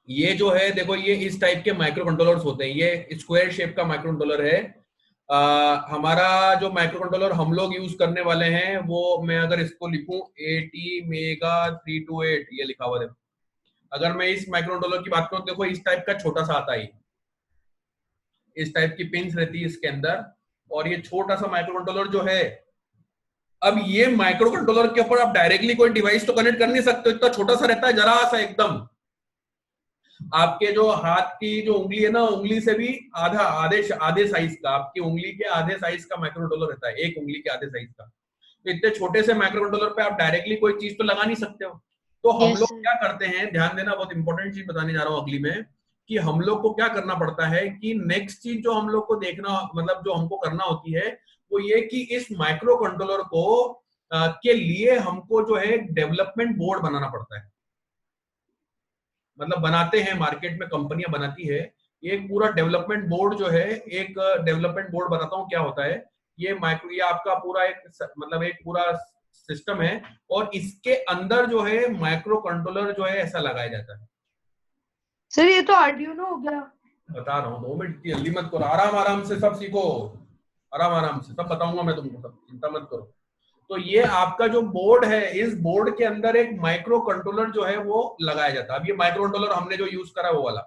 ये जो है देखो, ये इस टाइप के माइक्रो कंट्रोलर्स होते हैं, ये स्क्वायर शेप का माइक्रो कंट्रोलर है। हमारा जो माइक्रो कंट्रोलर हम लोग यूज करने वाले हैं वो, मैं अगर इसको लिखूं AT मेगा 328, ये लिखा हुआ है। अगर मैं इस माइक्रो कंट्रोलर की बात करूं, देखो इस टाइप का छोटा सा आता है, इस टाइप की पिंस रहती है इसके अंदर, और ये छोटा सा माइक्रो कंट्रोलर जो है, अब ये माइक्रो कंट्रोलर के ऊपर आप डायरेक्टली कोई डिवाइस तो कनेक्ट कर नहीं सकते, इतना छोटा सा रहता है, जरा सा एकदम, आपके जो हाथ की जो उंगली है ना, उंगली से भी आधा, आधे आधे साइज का, आपकी उंगली के आधे साइज का माइक्रो कंट्रोलर रहता है, एक उंगली के आधे साइज का। तो इतने छोटे से माइक्रो कंट्रोलर पे आप डायरेक्टली कोई चीज तो लगा नहीं सकते हो। तो हम यस लोग सर क्या करते हैं, ध्यान देना, बहुत इंपॉर्टेंट चीज बताने जा रहा हूँ अगली में, कि हम लोग को क्या करना पड़ता है कि नेक्स्ट चीज जो हम लोग को देखना, मतलब जो हमको करना होती है, वो ये कि इस माइक्रो कंट्रोलर को के लिए हमको जो है डेवलपमेंट बोर्ड बनाना पड़ता है। मतलब बनाते हैं, मार्केट में कंपनियां बनाती है एक पूरा डेवलपमेंट बोर्ड जो है, एक डेवलपमेंट बोर्ड बताता हूँ क्या होता है। ये आपका पूरा एक मतलब एक पूरा सिस्टम है, और इसके अंदर जो है माइक्रो कंट्रोलर जो है ऐसा लगाया जाता है। सर ये तो आर्डिनो हो गया। बता रहा हूँ, 2 मिनट की जल्दी मत करो, आराम आराम से सब सीखो, आराम आराम से सब बताऊंगा मैं तुमको, सब चिंता मत करो। तो ये आपका जो बोर्ड है, इस बोर्ड के अंदर एक माइक्रो कंट्रोलर जो है वो लगाया जाता है। अब ये माइक्रो कंट्रोलर हमने जो यूज करा है वो वाला,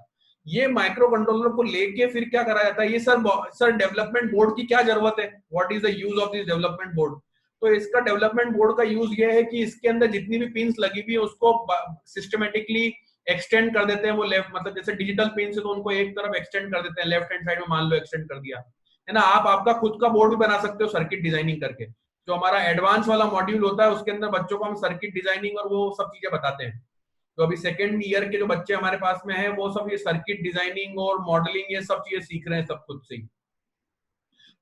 ये माइक्रो कंट्रोलर को लेके फिर क्या करा जाता है, ये सर डेवलपमेंट बोर्ड की क्या जरूरत है, what is the use of this development board. तो इसका डेवलपमेंट बोर्ड का यूज ये है कि इसके अंदर जितनी भी पिंस लगी हुई है उसको सिस्टमेटिकली एक्सटेंड कर देते हैं। वो लेफ्ट, मतलब जैसे डिजिटल पिन है तो उनको एक तरफ एक्सटेंड कर देते हैं, लेफ्ट हैंड साइड में मान लो एक्सटेंड कर दिया है ना। आप आपका खुद का बोर्ड भी बना सकते हो सर्किट डिजाइनिंग करके। जो हमारा एडवांस वाला मॉड्यूल होता है उसके अंदर बच्चों को हम सर्किट डिजाइनिंग और वो सब चीजें बताते हैं। तो अभी सेकेंड ईयर के जो बच्चे हमारे पास में है वो सब ये सर्किट डिजाइनिंग और मॉडलिंग ये सब चीजें सीख रहे हैं सब खुद से ही।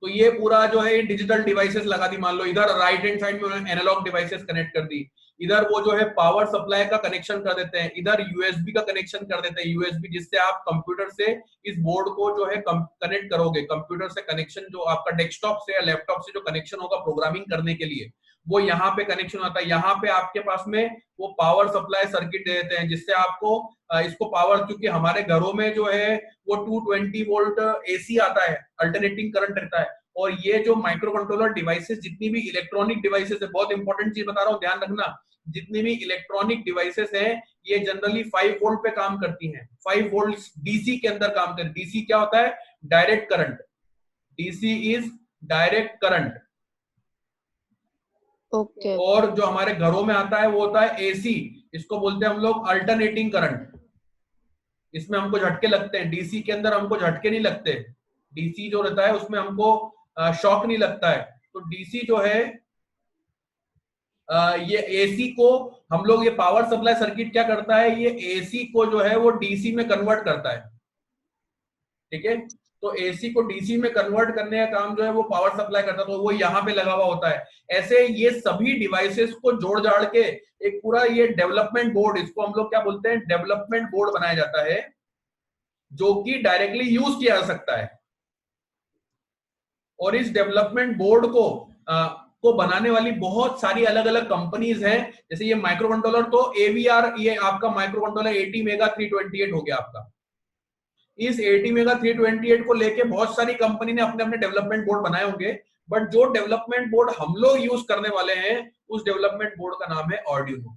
तो ये पूरा जो है डिजिटल डिवाइसेस लगा दी, मान लो इधर राइट हैंड साइड में एनालॉग डिवाइसेस कनेक्ट कर दी, इधर वो जो है पावर सप्लाई का कनेक्शन कर देते हैं, इधर यूएसबी का कनेक्शन कर देते हैं, यूएसबी जिससे आप कंप्यूटर से इस बोर्ड को जो है कनेक्ट करोगे। कंप्यूटर से कनेक्शन जो आपका डेस्कटॉप से या लैपटॉप से जो कनेक्शन होगा प्रोग्रामिंग करने के लिए, वो यहाँ पे कनेक्शन आता है। यहाँ पे आपके पास में वो पावर सप्लाई सर्किट दे देते हैं जिससे आपको इसको पावर, क्योंकि हमारे घरों में जो है वो 220 वोल्ट एसी आता है, अल्टरनेटिंग करंट रहता है। और ये जो माइक्रो कंट्रोलर डिवाइसेस, जितनी भी इलेक्ट्रॉनिक डिवाइसेस है, बहुत इंपॉर्टेंट चीज बता रहा हूँ ध्यान रखना, जितनी भी इलेक्ट्रॉनिक डिवाइसेस हैं ये जनरली 5 वोल्ट पे काम करती हैं। 5 वोल्ट डीसी के अंदर काम करती है। डीसी क्या होता है? Direct current. DC is direct current. Okay और जो हमारे घरों में आता है वो होता है एसी, इसको बोलते हैं हम लोग अल्टरनेटिंग करंट। इसमें हमको झटके लगते हैं, डीसी के अंदर हमको झटके नहीं लगते। डीसी जो रहता है उसमें हमको शॉक नहीं लगता है। तो डीसी जो है ये एसी को हम लोग, ये पावर सप्लाई सर्किट क्या करता है, ये एसी को जो है वो डीसी में कन्वर्ट करता है। ठीक है, तो एसी को डीसी में कन्वर्ट करने का काम जो है वो पावर सप्लाई करता है, तो वो यहाँ पे लगा हुआ होता है। ऐसे ये सभी डिवाइसेस को जोड़ जाड़ के एक पूरा ये डेवलपमेंट बोर्ड, इसको हम लोग क्या बोलते हैं, डेवलपमेंट बोर्ड बनाया जाता है, जो कि डायरेक्टली यूज किया जा सकता है। और इस डेवलपमेंट बोर्ड को बनाने वाली बहुत सारी अलग अलग कंपनीज हैं। जैसे ये माइक्रो कंट्रोलर तो AVR, ये आपका माइक्रो कंट्रोलर ATmega 328 हो गया आपका। इस ATmega 328 को लेके बहुत सारी कंपनी ने अपने अपने डेवलपमेंट बोर्ड बनाए होंगे, बट जो डेवलपमेंट बोर्ड हम लोग यूज करने वाले हैं उस डेवलपमेंट बोर्ड का नाम है Arduino।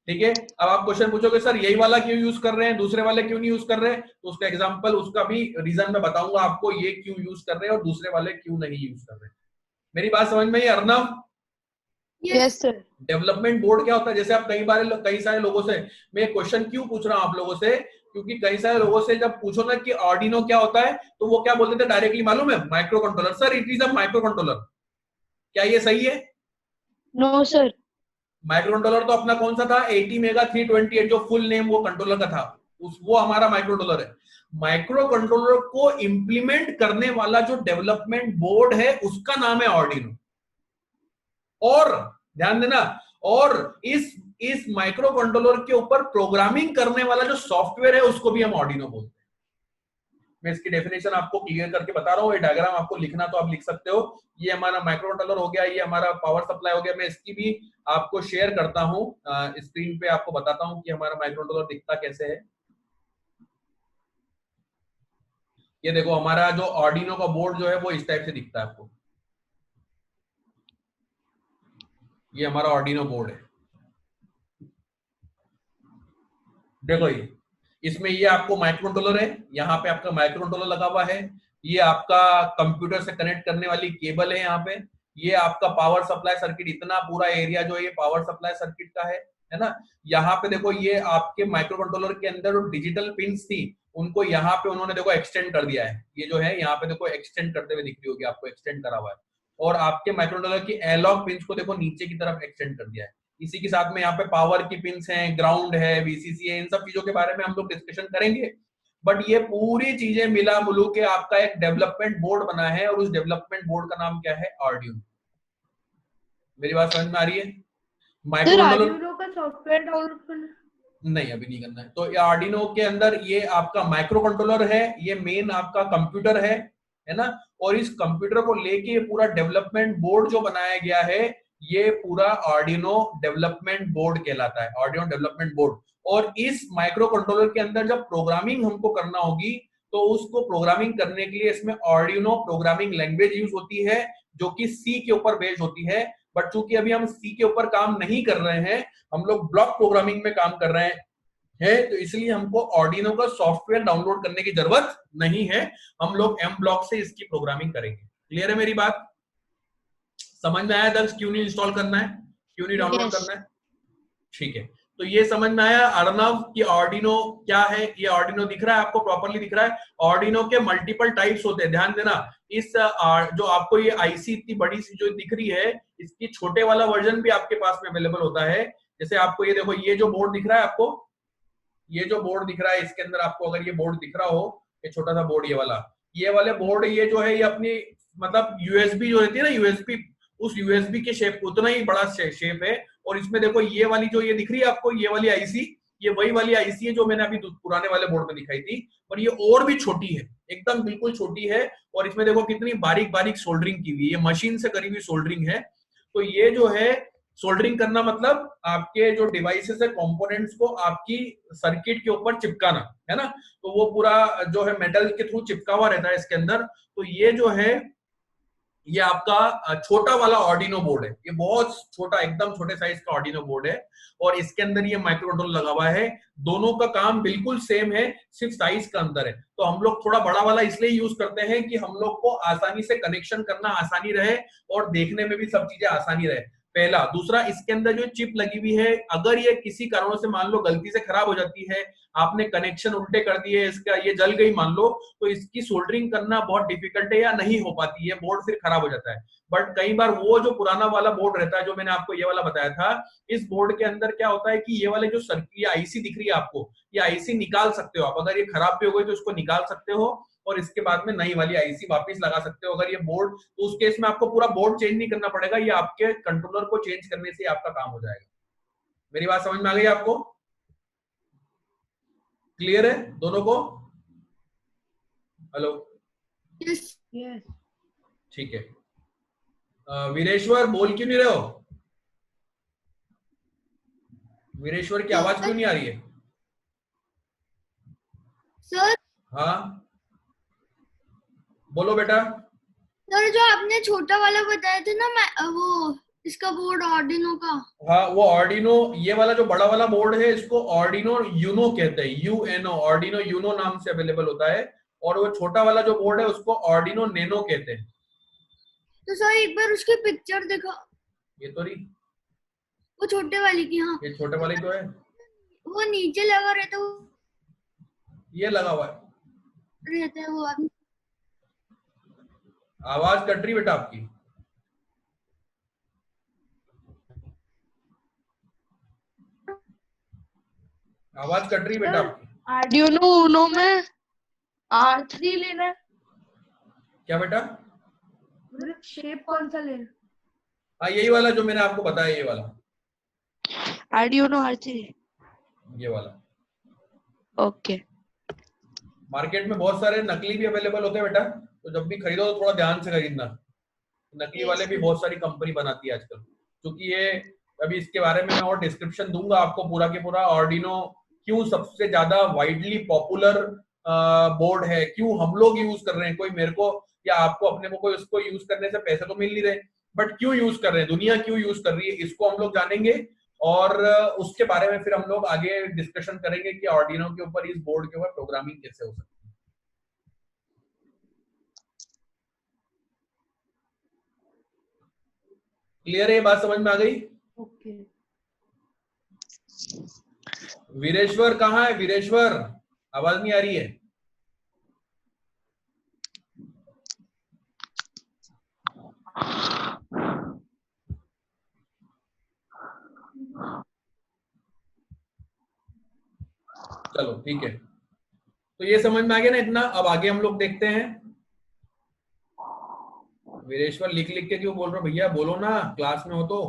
ठीक है, अब आप क्वेश्चन पूछोगे सर यही वाला क्यों यूज कर रहे हैं, दूसरे वाले क्यों नहीं यूज कर रहे हैं, तो उसका एग्जांपल, उसका भी रीजन मैं बताऊंगा आपको, ये क्यों यूज कर रहे हैं और दूसरे वाले क्यों नहीं यूज कर रहे हैं। मेरी बात समझ में आई Arnav? Yes sir. Development board क्या होता है? जैसे आप कई सारे लोगों से मैं क्वेश्चन क्यों पूछ रहा हूं आप लोगों से, क्योंकि कई सारे लोगों से जब पूछो ना कि Arduino क्या होता है तो वो क्या बोलते थे डायरेक्टली, मालूम है? Micro controller. Sir it is a micro controller. क्या ये सही है? No sir. माइक्रो कंट्रोलर तो अपना कौन सा था? ATmega 328, जो फुल नेम वो कंट्रोलर का था, वो हमारा माइक्रो कंट्रोलर है। माइक्रो कंट्रोलर को इंप्लीमेंट करने वाला जो डेवलपमेंट बोर्ड है उसका नाम है Arduino। और ध्यान देना, और इस माइक्रो कंट्रोलर के ऊपर प्रोग्रामिंग करने वाला जो सॉफ्टवेयर है उसको भी हम Arduino बोलते हैं। मैं इसकी डेफिनेशन आपको क्लियर करके बता रहा हूँ, ये डायग्राम आपको लिखना तो आप लिख सकते हो। ये हमारा माइक्रो कंट्रोलर हो गया, ये हमारा पावर सप्लाई हो गया। मैं इसकी भी आपको शेयर करता हूँ स्क्रीन पे, आपको बताता हूँ कि हमारा माइक्रो कंट्रोलर दिखता कैसे है। ये देखो हमारा जो Arduino का बोर्ड जो है वो इस टाइप से दिखता है आपको। ये हमारा Arduino बोर्ड है, देखो ये, इसमें ये आपको माइक्रो कंट्रोलर है, यहाँ पे आपका माइक्रो कंट्रोलर लगा हुआ है, ये आपका कंप्यूटर से कनेक्ट करने वाली केबल है यहाँ पे, ये आपका पावर सप्लाई सर्किट, इतना पूरा एरिया जो है ये पावर सप्लाई सर्किट का है ना। यहाँ पे देखो ये आपके माइक्रो कंट्रोलर के अंदर जो डिजिटल पिंस थी उनको यहाँ पे उन्होंने देखो एक्सटेंड कर दिया है। ये जो है यहाँ पे देखो एक्सटेंड करते हुए दिख रही होगी आपको, एक्सटेंड करा हुआ है। और आपके माइक्रो कंट्रोलर की एनालॉग पिंस को देखो नीचे की तरफ एक्सटेंड कर दिया है। इसी के साथ में यहाँ पे पावर की पिंस हैं, ग्राउंड है, VCC है, इन सब चीजों के बारे में हम लोग डिस्कशन करेंगे। बट ये पूरी चीजें मिला मुलू के आपका एक डेवलपमेंट बोर्ड बना है, और उस डेवलपमेंट बोर्ड का नाम क्या है? Arduino। मेरी बात समझ में आ रही है? माइक्रो सर कंट्रोलर Arduino का सॉफ्टवेयर डाउनलोड करना? नहीं, अभी नहीं करना है। तो ये Arduino के अंदर ये आपका माइक्रो कंट्रोलर है, ये मेन आपका कंप्यूटर है ना। और इस कंप्यूटर को लेके ये पूरा डेवलपमेंट बोर्ड जो बनाया गया है ये पूरा Arduino डेवलपमेंट बोर्ड कहलाता है, Arduino डेवलपमेंट बोर्ड। और इस माइक्रो कंट्रोलर के अंदर जब प्रोग्रामिंग हमको करना होगी तो उसको प्रोग्रामिंग करने के लिए इसमें Arduino प्रोग्रामिंग लैंग्वेज यूज होती है जो कि C के ऊपर बेस्ड होती है। बट चूंकि अभी हम C के ऊपर काम नहीं कर रहे हैं, हम लोग ब्लॉक प्रोग्रामिंग में काम कर रहे हैं, तो इसलिए हमको Arduino का सॉफ्टवेयर डाउनलोड करने की जरूरत नहीं है। हम लोग M ब्लॉक से इसकी प्रोग्रामिंग करेंगे। क्लियर है मेरी बात? समझ में आया दर्श क्यों नहीं इंस्टॉल करना है, क्यों नहीं डाउनलोड करना है? ठीक है, तो ये समझ में आया अर्नव कि Arduino क्या है। ये Arduino दिख रहा है आपको, प्रॉपरली दिख रहा है। Arduino के मल्टीपल टाइप्स होते हैं, ध्यान देना। इस जो आपको ये आईसी इतनी बड़ी सी जो दिख रही है, इसकी छोटे वाला वर्जन भी आपके पास में अवेलेबल होता है। जैसे आपको ये देखो, ये जो बोर्ड दिख रहा है आपको, ये जो बोर्ड दिख रहा है इसके अंदर आपको अगर ये बोर्ड दिख रहा हो, ये छोटा सा बोर्ड, ये वाले बोर्ड, ये जो है ये अपनी मतलब यूएसबी जो रहती है ना, यूएसबी, उस यूएसबी के शेप उतना ही बड़ा शेप है। और इसमें देखो ये वाली जो ये दिख रही है आपको, ये वाली आईसी, ये वही वाली आईसी है जो मैंने अभी पुराने वाले बोर्ड में दिखाई थी, और ये और भी छोटी है, एकदम बिल्कुल छोटी है। और इसमें देखो कितनी बारीक बारीक सोल्डरिंग की हुई है, ये मशीन से करी हुई सोल्डरिंग है। तो ये जो है सोल्डरिंग करना मतलब आपके जो डिवाइसेस है, कंपोनेंट्स को आपकी सर्किट के ऊपर चिपकाना, है ना। तो वो पूरा जो है मेटल के थ्रू चिपका हुआ रहता है इसके अंदर। तो ये जो है ये आपका छोटा वाला Arduino बोर्ड है, ये बहुत छोटा, एकदम छोटे साइज का Arduino बोर्ड है। और इसके अंदर ये माइक्रो कंट्रोलर लगा हुआ है। दोनों का काम बिल्कुल सेम है, सिर्फ साइज का अंतर है। तो हम लोग थोड़ा बड़ा वाला इसलिए यूज करते हैं कि हम लोग को आसानी से कनेक्शन करना आसानी रहे और देखने में भी सब चीजें आसानी रहे, पहला। दूसरा, इसके अंदर जो चिप लगी हुई है, अगर ये किसी कारणों से मान लो गलती से खराब हो जाती है, आपने कनेक्शन उल्टे कर दिए, इसका ये जल गई मान लो, तो इसकी सोल्डरिंग करना बहुत डिफिकल्ट है या नहीं हो पाती है, बोर्ड फिर खराब हो जाता है। बट कई बार वो जो पुराना वाला बोर्ड रहता है, जो मैंने आपको ये वाला बताया था, इस बोर्ड के अंदर क्या होता है कि ये वाले जो सर्किट, ये आईसी दिख रही है आपको, ये आईसी निकाल सकते हो आप। अगर ये खराब भी हो गई तो इसको निकाल सकते हो और इसके बाद में नई वाली आईसी वापस लगा सकते हो। अगर ये बोर्ड, तो उस केस में आपको पूरा बोर्ड चेंज नहीं करना पड़ेगा, ये आपके कंट्रोलर को चेंज करने से आपका काम हो जाएगा। मेरी बात समझ में आ गई आपको? क्लियर है दोनों को? Hello, Yes. यस। ठीक है। वीरेश्वर बोल क्यों नहीं रहे हो? वीरेश्वर की आवाज क्यों नहीं आ रही है? सर हाँ बोलो बेटा। सर जो आपने छोटा वाला बताया था ना, मैं वो इसका बोर्ड आर्डिनो का। हाँ वो ऑर्डिनो, ये वाला जो बड़ा वाला बोर्ड है इसको ऑर्डिनो यूनो कहते हैं, यूएनओ, ऑर्डिनो यूनो नाम से अवेलेबल होता है। और वो छोटा वाला जो बोर्ड है उसको ऑर्डिनो नेनो कहते हैं। तो सर एक बार उसकी पिक्चर दिखा, ये तो नहीं, वो छोटे वाले की। हाँ ये छोटे वाले तो है, वो नीचे लगा रहता है, ये लगा हुआ है। रहता है वो आपने। आवाज कट रही बेटा आपकी। आवाज कट रही बेटा आपकी। आर्डिनो यूनो में R3 लेना है। क्या बेटा? शेप कौन सा लेना? हाँ यही वाला जो मैंने आपको बताया, ये वाला, आर्डिनो R3। ये वाला। ओके। मार्केट में बहुत सारे नकली भी अवेलेबल होते हैं बेटा, तो जब भी खरीदो तो थोड़ा ध्यान से खरीदना। नकली वाले भी बहुत सारी कंपनी बनाती है आजकल, क्योंकि ये अभी इसके बारे में मैं और डिस्क्रिप्शन दूंगा आपको पूरा के पूरा। ऑर्डिनो क्यों सबसे ज्यादा वाइडली पॉपुलर बोर्ड है, क्यों हम लोग यूज कर रहे हैं, कोई मेरे को या आपको अपने को कोई उसको यूज करने से पैसे तो मिल नहीं रहे, बट क्यों यूज कर रहे हैं, दुनिया क्यों यूज कर रही है, इसको हम लोग जानेंगे। और उसके बारे में फिर हम लोग आगे डिस्कशन करेंगे कि ऑर्डिनो के ऊपर, इस बोर्ड के ऊपर प्रोग्रामिंग कैसे हो सकती है। क्लियर है, ये बात समझ में आ गई? ओके। वीरेश्वर कहाँ है? वीरेश्वर आवाज नहीं आ रही है। चलो ठीक है, तो ये समझ में आ गया ना इतना। अब आगे हम लोग देखते हैं। वीरेश्वर लिख लिख के क्यों बोल रहे हो भैया, बोलो ना, क्लास में हो तो।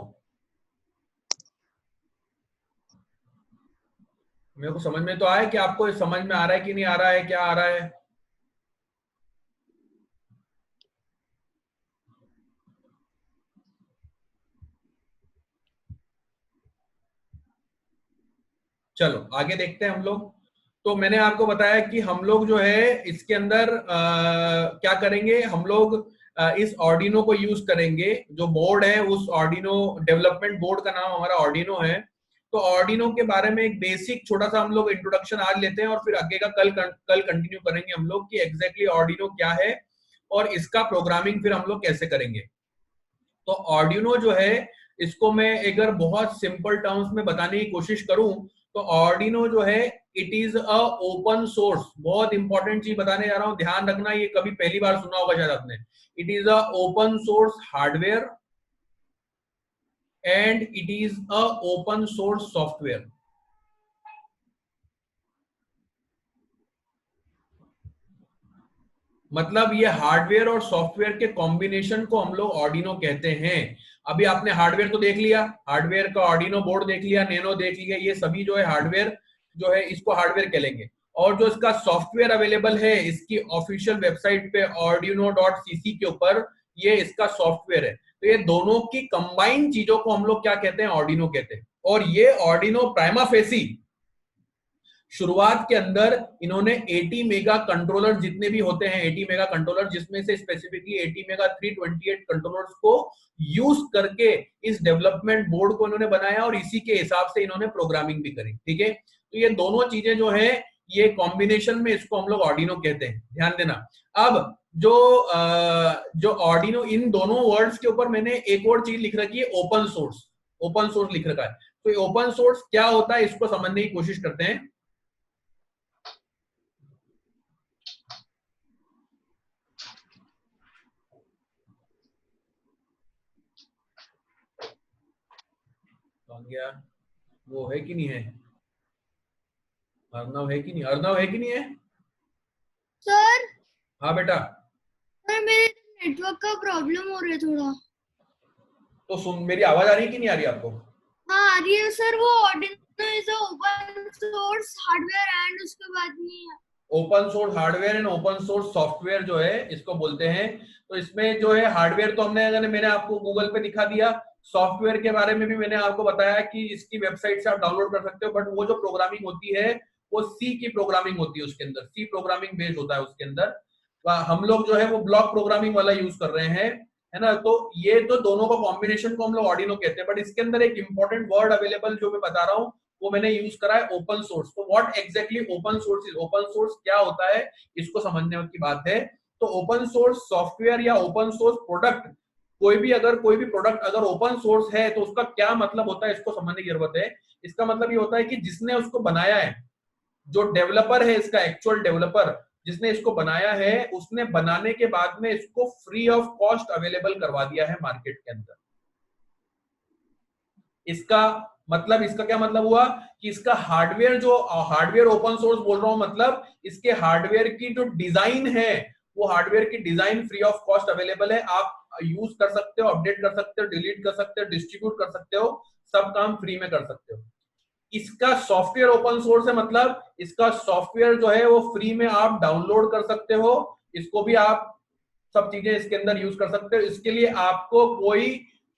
मेरे को समझ में तो आया कि आपको समझ में आ रहा है कि नहीं आ रहा है, क्या आ रहा है। चलो आगे देखते हैं हम लोग। तो मैंने आपको बताया कि हम लोग जो है इसके अंदर क्या करेंगे, हम लोग इस ऑर्डिनो को यूज करेंगे। जो बोर्ड है उस ऑर्डिनो, डेवलपमेंट बोर्ड का नाम हमारा ऑर्डिनो है। तो ऑर्डिनो के बारे में एक बेसिक छोटा सा हम लोग इंट्रोडक्शन आज लेते हैं, और फिर आगे का कल कंटिन्यू करेंगे हम लोग कि एग्जैक्टली ऑर्डिनो क्या है और इसका प्रोग्रामिंग फिर हम लोग कैसे करेंगे। तो ऑर्डिनो जो है, इसको मैं अगर बहुत सिंपल टर्म्स में बताने की कोशिश करूं तो ऑर्डिनो जो है it is a open source. बहुत इंपॉर्टेंट चीज बताने जा रहा हूं, ध्यान रखना, ये कभी पहली बार सुना होगा शायद आपने। It is a open source hardware and it is a open source software. मतलब ये हार्डवेयर और सॉफ्टवेयर के कॉम्बिनेशन को हम लोग ऑर्डिनो कहते हैं। अभी आपने हार्डवेयर तो देख लिया, हार्डवेयर का ऑर्डिनो बोर्ड देख लिया, नेनो देख लिया, ये सभी जो है हार्डवेयर जो है इसको हार्डवेयर कहेंगे। और जो इसका सॉफ्टवेयर अवेलेबल है इसकी ऑफिशियल वेबसाइट पे arduino.cc के ऊपर, ये इसका सॉफ्टवेयर है। तो ये दोनों की कंबाइंड चीजों को हम लोग क्या कहते हैं, ऑर्डिनो कहते हैं। और ये ऑर्डिनो प्राइमा फेसी शुरुआत के अंदर इन्होंने 80 मेगा कंट्रोलर जितने भी होते हैं, 80 मेगा कंट्रोलर, जिसमें से स्पेसिफिकली 80 मेगा 328 कंट्रोलर्स को यूज करके इस डेवलपमेंट बोर्ड को इन्होंने बनाया और इसी के हिसाब से इन्होंने प्रोग्रामिंग भी करी। ठीक है, तो ये दोनों चीजें जो है ये कॉम्बिनेशन में इसको हम लोग ऑर्डिनो कहते हैं, ध्यान देना। अब जो ऑर्डिनो, इन दोनों वर्ड्स के ऊपर मैंने एक और चीज लिख रखी है, ओपन सोर्स। ओपन सोर्स लिख रखा है। तो ओपन सोर्स क्या होता है इसको समझने की कोशिश करते हैं। गया वो है कि नहीं है, अर्नव है कि नहीं, अर्नव है कि नहीं है? सर हाँ बेटा। सर मेरे नेटवर्क का प्रॉब्लम हो रहा है थोड़ा। तो सुन, मेरी आवाज आ रही है कि नहीं आ रही आपको? हाँ आ रही है सर। वो Arduino is a open source hardware and उसके बाद नहीं है। Open source hardware and open source software जो है इसको बोलते हैं। तो इसमें जो है हार्डवेयर तो मैंने आपको गूगल पे दिखा दिया, सॉफ्टवेयर के बारे में भी मैंने आपको बताया कि इसकी वेबसाइट से आप डाउनलोड कर सकते हो, बट वो जो प्रोग्रामिंग होती है वो सी की प्रोग्रामिंग होती है, उसके अंदर सी प्रोग्रामिंग बेस्ड होता है उसके अंदर। हम लोग जो है वो ब्लॉक प्रोग्रामिंग वाला यूज कर रहे हैं, है ना। तो ये तो दोनों का कॉम्बिनेशन को हम लोग ऑर्डिनो कहते हैं, बट इसके अंदर एक इंपॉर्टेंट वर्ड अवेलेबल जो मैं बता रहा हूँ वो मैंने यूज करा है ओपन सोर्स। तो what exactly open source is, open source क्या होता है इसको समझने की बात है। तो ओपन सोर्स सॉफ्टवेयर या ओपन सोर्स प्रोडक्ट, कोई भी प्रोडक्ट अगर ओपन सोर्स है तो उसका क्या मतलब होता है इसको समझने की जरूरत है। इसका मतलब ये होता है कि जिसने उसको बनाया है, जो डेवलपर है, इसका एक्चुअल डेवलपर जिसने इसको बनाया है, उसने बनाने के बाद में इसको फ्री ऑफ कॉस्ट अवेलेबल करवा दिया है मार्केट के अंदर। इसका क्या मतलब हुआ कि इसका हार्डवेयर, जो हार्डवेयर ओपन सोर्स बोल रहा हूं, मतलब इसके हार्डवेयर की जो डिजाइन है वो हार्डवेयर की design free of cost available है। आप यूज कर सकते हो, अपडेट कर सकते हो, डिलीट कर सकते हो, डिस्ट्रीब्यूट कर सकते हो, सब काम फ्री में कर सकते हो। इसका सॉफ्टवेयर ओपन सोर्स है, मतलब इसका सॉफ्टवेयर जो है वो फ्री में आप डाउनलोड कर सकते हो, इसको भी आप सब चीजें इसके अंदर यूज कर सकते हो। इसके लिए आपको कोई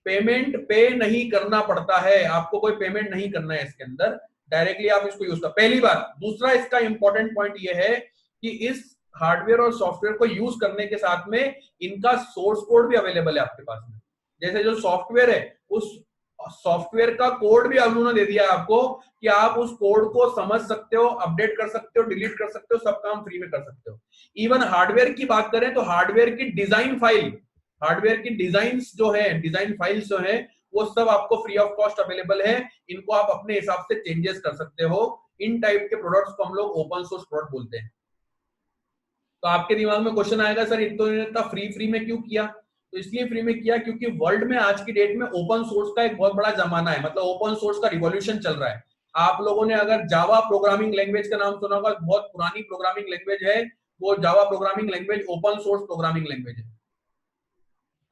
पेमेंट पे नहीं करना पड़ता है, आपको कोई पेमेंट नहीं करना है इसके अंदर, डायरेक्टली आप इसको यूज कर। पहली बात। दूसरा इसका इंपॉर्टेंट पॉइंट ये है कि इस हार्डवेयर और सॉफ्टवेयर को यूज करने के साथ में इनका सोर्स कोड भी अवेलेबल है आपके पास में। जैसे जो सॉफ्टवेयर है उस सॉफ्टवेयर का कोड भी उन्होंने दे दिया है आपको कि आप उस कोड को समझ सकते हो, अपडेट कर सकते हो, डिलीट कर सकते हो, सब काम फ्री में कर सकते हो। इवन हार्डवेयर की बात करें तो हार्डवेयर की डिजाइन फाइल, हार्डवेयर की डिजाइन्स जो है, डिजाइन फाइल्स जो है वो सब आपको फ्री ऑफ कॉस्ट अवेलेबल है। इनको आप अपने हिसाब से चेंजेस कर सकते हो। इन टाइप के प्रोडक्ट्स को हम लोग ओपन सोर्स प्रोडक्ट बोलते हैं। तो आपके दिमाग में क्वेश्चन आएगा, सर इतना फ्री में क्यों किया? तो इसलिए फ्री में किया क्योंकि वर्ल्ड में आज की डेट में ओपन सोर्स का एक बहुत बड़ा जमाना है, मतलब ओपन सोर्स का रिवॉल्यूशन चल रहा है। आप लोगों ने अगर जावा प्रोग्रामिंग लैंग्वेज का नाम सुना होगा, बहुत पुरानी प्रोग्रामिंग लैंग्वेज है वो। Java programming language open source programming language है।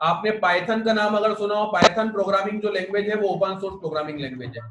आपने पाइथन का नाम अगर सुना हो, पाइथन प्रोग्रामिंग जो लैंग्वेज है वो ओपन सोर्स प्रोग्रामिंग लैंग्वेज है।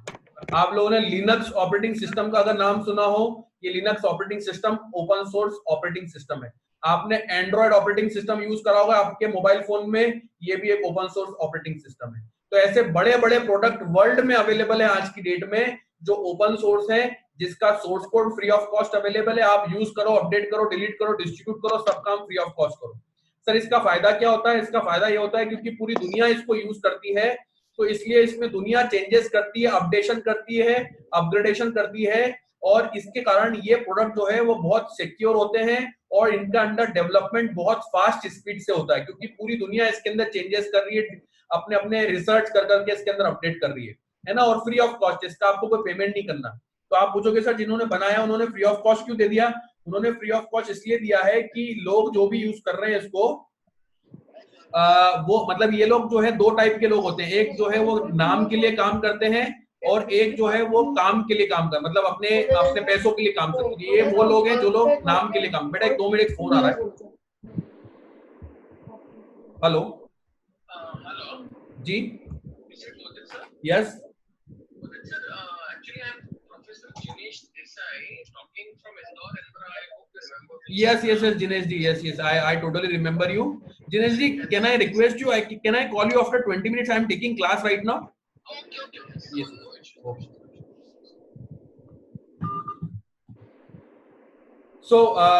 आप लोगों ने लिनक्स ऑपरेटिंग सिस्टम का अगर नाम सुना हो, ये Linux operating system open source operating system है। आपने एंड्रॉइड ऑपरेटिंग सिस्टम यूज करा होगा आपके मोबाइल फोन में, ये भी एक ओपन सोर्स ऑपरेटिंग सिस्टम है। तो ऐसे बड़े बड़े प्रोडक्ट वर्ल्ड में अवेलेबल है आज की डेट में जो ओपन सोर्स है, जिसका source code free of cost available है। आप यूज करो, अपडेट करो, डिलीट करो, डिस्ट्रीब्यूट करो, सब काम फ्री ऑफ कॉस्ट करो। सर इसका फायदा क्या होता है? इसका फायदा ये होता है क्योंकि पूरी दुनिया इसको यूज करती है, तो इसलिए इसमें दुनिया चेंजेस करती है, अपडेशन करती है, अपग्रेडेशन करती है, और इसके कारण ये प्रोडक्ट जो है वो बहुत सिक्योर होते हैं और इनका अंडर डेवलपमेंट बहुत फास्ट स्पीड से होता है, क्योंकि पूरी दुनिया इसके अंदर चेंजेस कर रही है, अपने अपने रिसर्च कर करके इसके अंदर अपडेट कर रही है ना। और फ्री ऑफ कॉस्ट, इसका आपको कोई पेमेंट नहीं करना। तो आप पूछोगे सर जिन्होंने बनाया उन्होंने फ्री ऑफ कॉस्ट क्यों दे दिया? उन्होंने फ्री ऑफ कॉस्ट इसलिए दिया है कि लोग जो भी यूज कर रहे हैं इसको, वो मतलब ये लोग जो है दो टाइप के लोग होते हैं। एक जो है वो नाम के लिए काम करते हैं और एक जो है वो काम के लिए काम कर, मतलब अपने अपने पैसों के लिए काम करते हैं। ये वो लोग हैं जो लोग नाम के लिए काम। बेटा 2 मिनट फोन आ रहा है। Hello ji, yes yes Jinesh ji, yes I totally remember you. Jinesh ji, can I request you, can I call you after 20 minutes? I am taking class right now. Yes, okay. So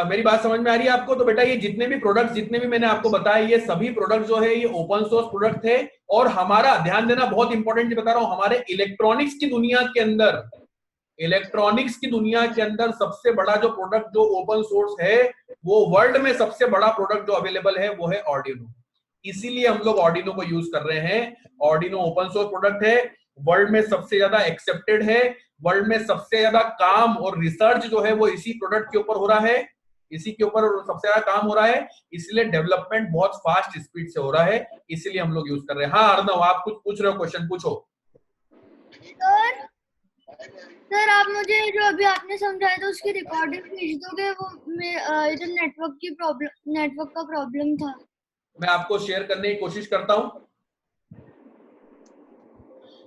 मेरी बात समझ में आ रही है आपको? तो बेटा ये जितने भी प्रोडक्ट्स, जितने भी मैंने आपको बताए, ये सभी प्रोडक्ट जो है ये ओपन सोर्स प्रोडक्ट थे। और हमारा ध्यान देना, बहुत इंपॉर्टेंट बता रहा हूं, हमारे इलेक्ट्रॉनिक्स की दुनिया के अंदर, इलेक्ट्रॉनिक्स की दुनिया के अंदर सबसे बड़ा जो प्रोडक्ट जो ओपन सोर्स है, वो वर्ल्ड में सबसे बड़ा प्रोडक्ट जो अवेलेबल है वो है ऑर्डिनो। इसीलिए हम लोग ऑर्डिनो को यूज कर रहे हैं। ऑर्डिनो ओपन सोर्स प्रोडक्ट है, वर्ल्ड में सबसे ज्यादा एक्सेप्टेड है, वर्ल्ड में सबसे ज्यादा काम और रिसर्च जो है वो इसी प्रोडक्ट के ऊपर हो रहा है, इसी के ऊपर सबसे ज्यादा काम हो रहा है। इसलिए डेवलपमेंट बहुत फास्ट स्पीड से हो रहा है, इसीलिए हम लोग यूज कर रहे हैं। हाँ अर्णव, आप कुछ पूछ रहे हो, क्वेश्चन पूछो। सर आप मुझे जो अभी आपने समझाया था उसकी रिकॉर्डिंग भेज दोगे? वो इधर नेटवर्क का प्रॉब्लम था। मैं आपको शेयर करने की कोशिश करता हूं।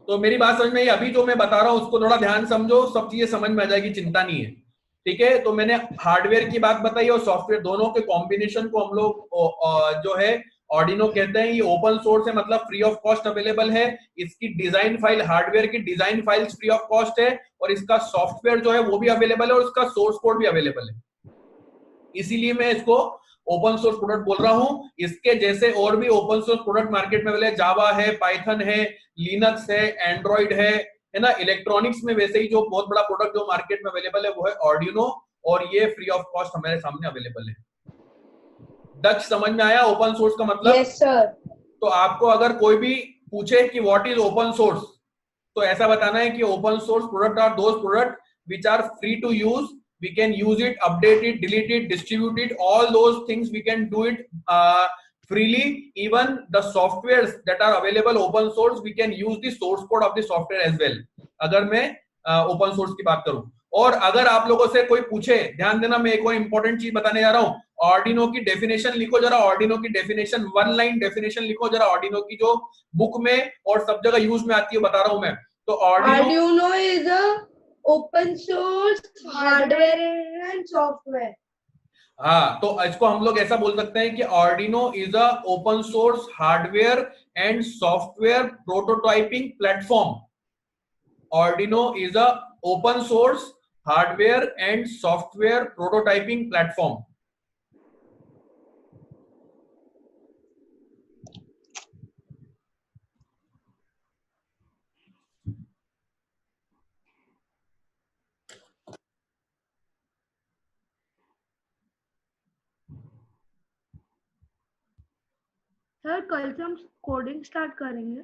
तो मेरी बात समझ में आई? अभी जो मैं बता रहा हूं उसको थोड़ा ध्यान समझो, सब चीजें समझ में आ जाएगी, चिंता नहीं है। ठीक है। तो मैंने हार्डवेयर की बात बताई और सॉफ्टवेयर दोनों के कॉम्बिनेशन को हम लोग जो है ऑर्डिनो कहते हैं। ये ओपन सोर्स है, मतलब फ्री ऑफ कॉस्ट अवेलेबल है। इसकी डिजाइन फाइल, हार्डवेयर की design files free of cost है, और इसका सॉफ्टवेयर जो है वो भी अवेलेबल है, और इसका सोर्स कोड भी अवेलेबल है। इसीलिए मैं इसको ओपन सोर्स प्रोडक्ट बोल रहा हूं। इसके जैसे और भी ओपन सोर्स प्रोडक्ट मार्केट में अवेलेबल है, जावा है, पाइथन है, लिनक्स है, एंड्रॉइड है ना। इलेक्ट्रॉनिक्स में वैसे ही जो बहुत बड़ा प्रोडक्ट जो मार्केट में अवेलेबल है वो है ऑर्डिनो, और ये फ्री ऑफ कॉस्ट हमारे सामने अवेलेबल है। दक्ष, समझ में आया ओपन सोर्स का मतलब? Yes sir. तो आपको अगर कोई भी पूछे कि व्हाट इज ओपन सोर्स, तो ऐसा बताना है कि open source product are those product which are free to use. We can use it, update it, delete it, distribute it, all those things we can do it freely. Even the softwares that are available open source, we can use the source code of the software as well. अगर मैं open source की बात करूं, और अगर आप लोगों से कोई पूछे, ध्यान देना, मैं एक और इंपॉर्टेंट चीज बताने जा रहा हूं। ऑर्डिनो की डेफिनेशन लिखो जरा, ऑर्डिनो की डेफिनेशन, वन लाइन डेफिनेशन लिखो जरा, ऑर्डिनो की जो बुक में और सब जगह यूज में आती है, बता रहा हूं मैं। तो Arduino is a open source hardware and software. हाँ, तो इसको हम लोग ऐसा बोल सकते हैं कि Arduino is a open source hardware and software prototyping platform. Arduino is a open source hardware and software prototyping platform. Sir कल से हम कोडिंग स्टार्ट करेंगे।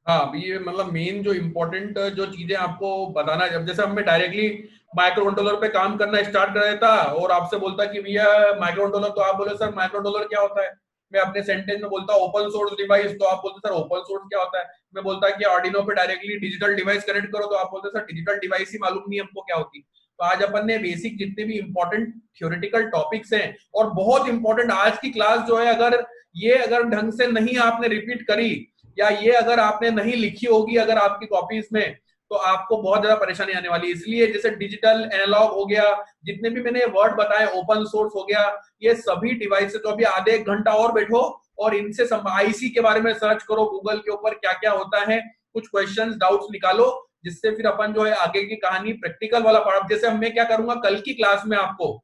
हाँ, अभी ये मतलब मेन जो इम्पोर्टेंट जो चीजें आपको बताना है, जब जैसे हमें डायरेक्टली माइक्रो कंट्रोलर पे काम करना स्टार्ट कर देता और आपसे बोलता कि भैया माइक्रो कंट्रोलर, तो आप बोले सर माइक्रो कंट्रोलर क्या होता है। मैं अपने सेंटेंस में बोलता ओपन सोर्स डिवाइस, तो आप बोलते सर ओपन सोर्स क्या होता है। मैं बोलता कि ऑर्डिनो पे डायरेक्टली डिजिटल डिवाइस कनेक्ट करो, तो आप बोलते सर डिजिटल डिवाइस ही मालूम नहीं हमको क्या होती। तो आज अपन ने बेसिक जितने भी इंपॉर्टेंट थ्योरेटिकल टॉपिक्स हैं, और बहुत इंपॉर्टेंट आज की क्लास जो है, अगर ढंग से नहीं आपने रिपीट करी, या ये अगर आपने नहीं लिखी होगी अगर आपकी कॉपीज में, तो आपको बहुत ज्यादा परेशानी आने वाली है। इसलिए जैसे डिजिटल, एनालॉग हो गया, जितने भी मैंने वर्ड बताए, ओपन सोर्स हो गया, ये सभी डिवाइसेस, तो अभी आधे एक घंटा और बैठो और इनसे आईसी के बारे में सर्च करो गूगल के ऊपर, क्या क्या होता है, कुछ क्वेश्चंस, डाउट्स निकालो, जिससे फिर अपन जो है आगे की कहानी प्रैक्टिकल वाला पार्ट, जैसे मैं क्या करूंगा कल की क्लास में आपको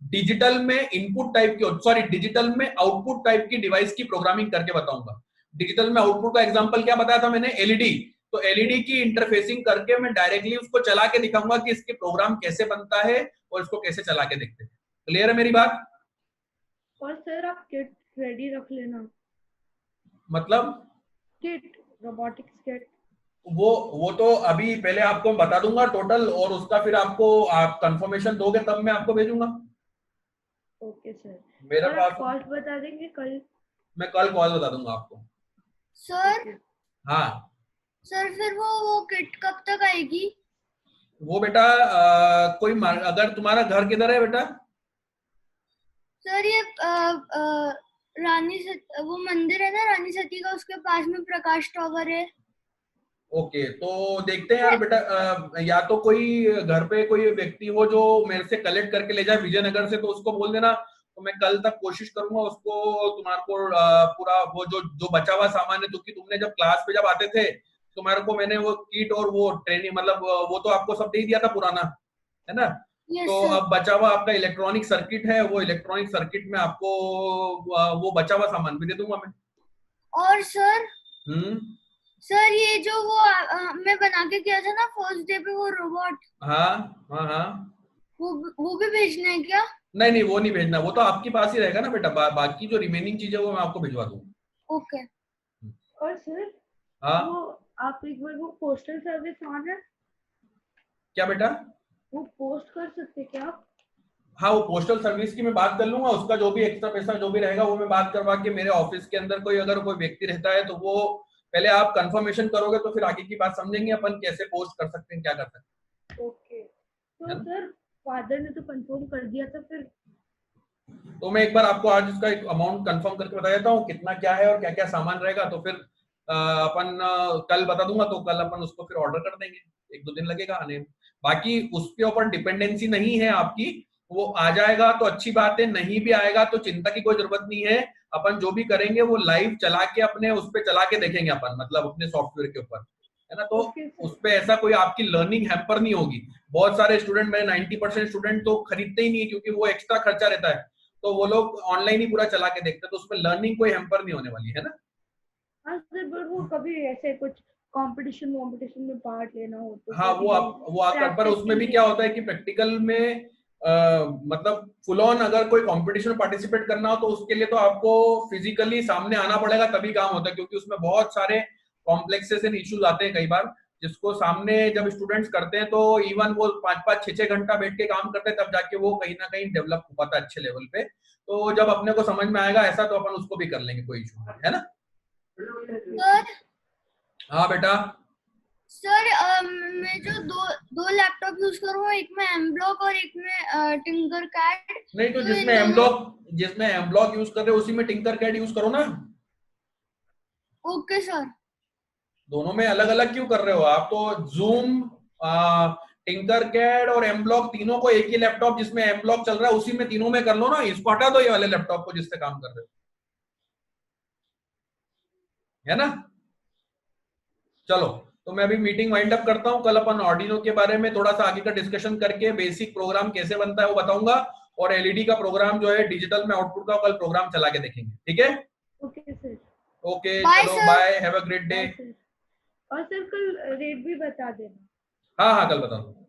डिजिटल में इनपुट टाइप की, सॉरी डिजिटल में आउटपुट टाइप की डिवाइस की प्रोग्रामिंग करके बताऊंगा। डिजिटल में आउटपुट का एग्जांपल क्या बताया था मैंने, एलईडी। तो एलईडी की इंटरफेसिंग करके मैं डायरेक्टली उसको चला के दिखाऊंगा कि इसके प्रोग्राम कैसे बनता है और इसको कैसे चला के देखते हैं। क्लियर है मेरी बात? और सर आप किट रेडी रख लेना। मतलब किट, रोबोटिक्स किट। वो तो अभी पहले आपको मैं बता दूंगा टोटल, और उसका फिर आपको आप कंफर्मेशन दोगे तब मैं आपको भेजूंगा। Okay sir. मेरे और पास कॉस्ट बता देंगे कल? मैं कल कॉल बता दूंगा आपको। सर हाँ सर फिर वो किट कब तक आएगी? वो बेटा अगर तुम्हारा घर किधर है बेटा? सर ये वो मंदिर है ना रानी सती का, उसके पास में प्रकाश टावर है। ओके, तो देखते हैं यार बेटा, या तो कोई घर पे कोई व्यक्ति हो जो मेरे से कलेक्ट करके ले जाए विजयनगर से, तो उसको बोल देना, तो मैं कल तक कोशिश करूंगा उसको तुम्हारे को पूरा वो जो बचा हुआ सामान है, क्योंकि तुमने जब क्लास पे जब आते थे तुम्हारे को मैंने वो किट और वो ट्रेनिंग, मतलब वो तो आपको सब दे ही दिया था पुराना, है ना। यस तो सर। अब बचा हुआ आपका इलेक्ट्रॉनिक सर्किट है, वो इलेक्ट्रॉनिक सर्किट में आपको वो बचा हुआ सामान भी दे दूंगा मैं। और सर हम्म, सर ये जो वो मैं बना के किया था ना फर्स्ट डे पे, वो रोबोट, हाँ हाँ हाँ, वो भी भेजना है क्या? नहीं नहीं वो नहीं भेजना, वो तो आपके पास ही रहेगा ना बेटा। बाकी जो रिमेनिंग चीजें वो मैं आपको भिजवा दूंगा। ओके। और सर हाँ वो आप एक बार वो पोस्टल सर्विस ऑन है, क्या बेटा? वो पोस्ट कर सकते क्या आप? हाँ, वो पोस्टल सर्विस की मैं बात कर लूंगा, उसका जो भी एक्स्ट्रा पैसा जो भी रहेगा वो मैं बात करवा के, मेरे ऑफिस के अंदर अगर कोई व्यक्ति रहता है तो वो पहले आप कंफर्मेशन करोगे तो फिर आगे की बात समझेंगे अपन, कैसे पोस्ट कर सकते हैं, क्या कर सकते हैं। ओके। तो सर फादर ने तो कंफर्म कर दिया था, फिर तो मैं एक बार आपको आज उसका एक अमाउंट कंफर्म करके बता देता हूँ कितना क्या है और क्या क्या सामान रहेगा, तो फिर अपन कल बता दूंगा, तो कल अपन उसको फिर ऑर्डर कर देंगे, 1-2 दिन लगेगा आने में। बाकी उसके ऊपर डिपेंडेंसी नहीं है आपकी, वो आ जाएगा तो अच्छी बात है, नहीं भी आएगा तो चिंता की कोई जरूरत नहीं है। अपन जो भी करेंगे वो लाइव चला के अपने उस पर चला के देखेंगे अपन, मतलब अपने सॉफ्टवेयर के ऊपर, है ना। तो Okay, sir. उस पे ऐसा कोई आपकी लर्निंग हैम्पर नहीं होगी। बहुत सारे स्टूडेंट, मेरे 90% स्टूडेंट तो खरीदते ही नहीं है क्योंकि वो एक्स्ट्रा खर्चा रहता है, तो वो लोग ऑनलाइन ही पूरा चला के देखते हैं, तो उसमें लर्निंग कोई हैम्पर नहीं होने वाली है ना। हाँ सर, बट वो कभी ऐसे कुछ कंपटीशन में पार्ट लेना हो तो हाँ वो आप कर, पर उसमें भी क्या होता है कि प्रैक्टिकल में मतलब फुल ऑन अगर कोई कंपटीशन में पार्टिसिपेट करना हो तो उसके लिए तो आपको फिजिकली सामने आना पड़ेगा, तभी काम होता है, क्योंकि उसमें बहुत सारे कॉम्प्लेक्सेस एंड इश्यूज आते हैं कई बार, जिसको सामने जब स्टूडेंट्स करते हैं तो इवन वो 5-5, 6-6 घंटा बैठ के काम करते हैं, तब जाके वो कहीं ना कहीं डेवलप हो पाता है अच्छे लेवल पे। तो जब अपने को समझ में आएगा ऐसा तो अपन उसको भी कर लेंगे, कोई इशू नहीं है ना। सर हाँ बेटा। सर मैं जो दो लैपटॉप यूज करूँ, एक में एम ब्लॉक और एक में टिंकर कैड। नहीं तो तो जिसमें एम ब्लॉक यूज कर रहे हो उसी में टिंकर कैड यूज करो ना। Okay sir. दोनों में अलग अलग क्यों कर रहे हो आप? तो जूम, टिंकर कैड और एम ब्लॉक तीनों को एक ही लैपटॉप जिसमें एम ब्लॉक चल रहा है उसी में तीनों में कर लो ना। इसको हटा दो, ये वाले लैपटॉप को जिससे काम कर रहे हो, है ना। चलो, तो मैं अभी मीटिंग वाइंड अप करता हूं। कल अपन ऑर्डिनो के बारे में थोड़ा सा आगे का डिस्कशन करके बेसिक प्रोग्राम कैसे बनता है वो बताऊंगा, और एलईडी का प्रोग्राम जो है डिजिटल में आउटपुट का कल प्रोग्राम चला के देखेंगे, ठीक है। Okay sir. ओके Bye, चलो, sir. Bye, have a great day. और सर कल रेट भी बता देना। हाँ हाँ, कल बताऊंगा।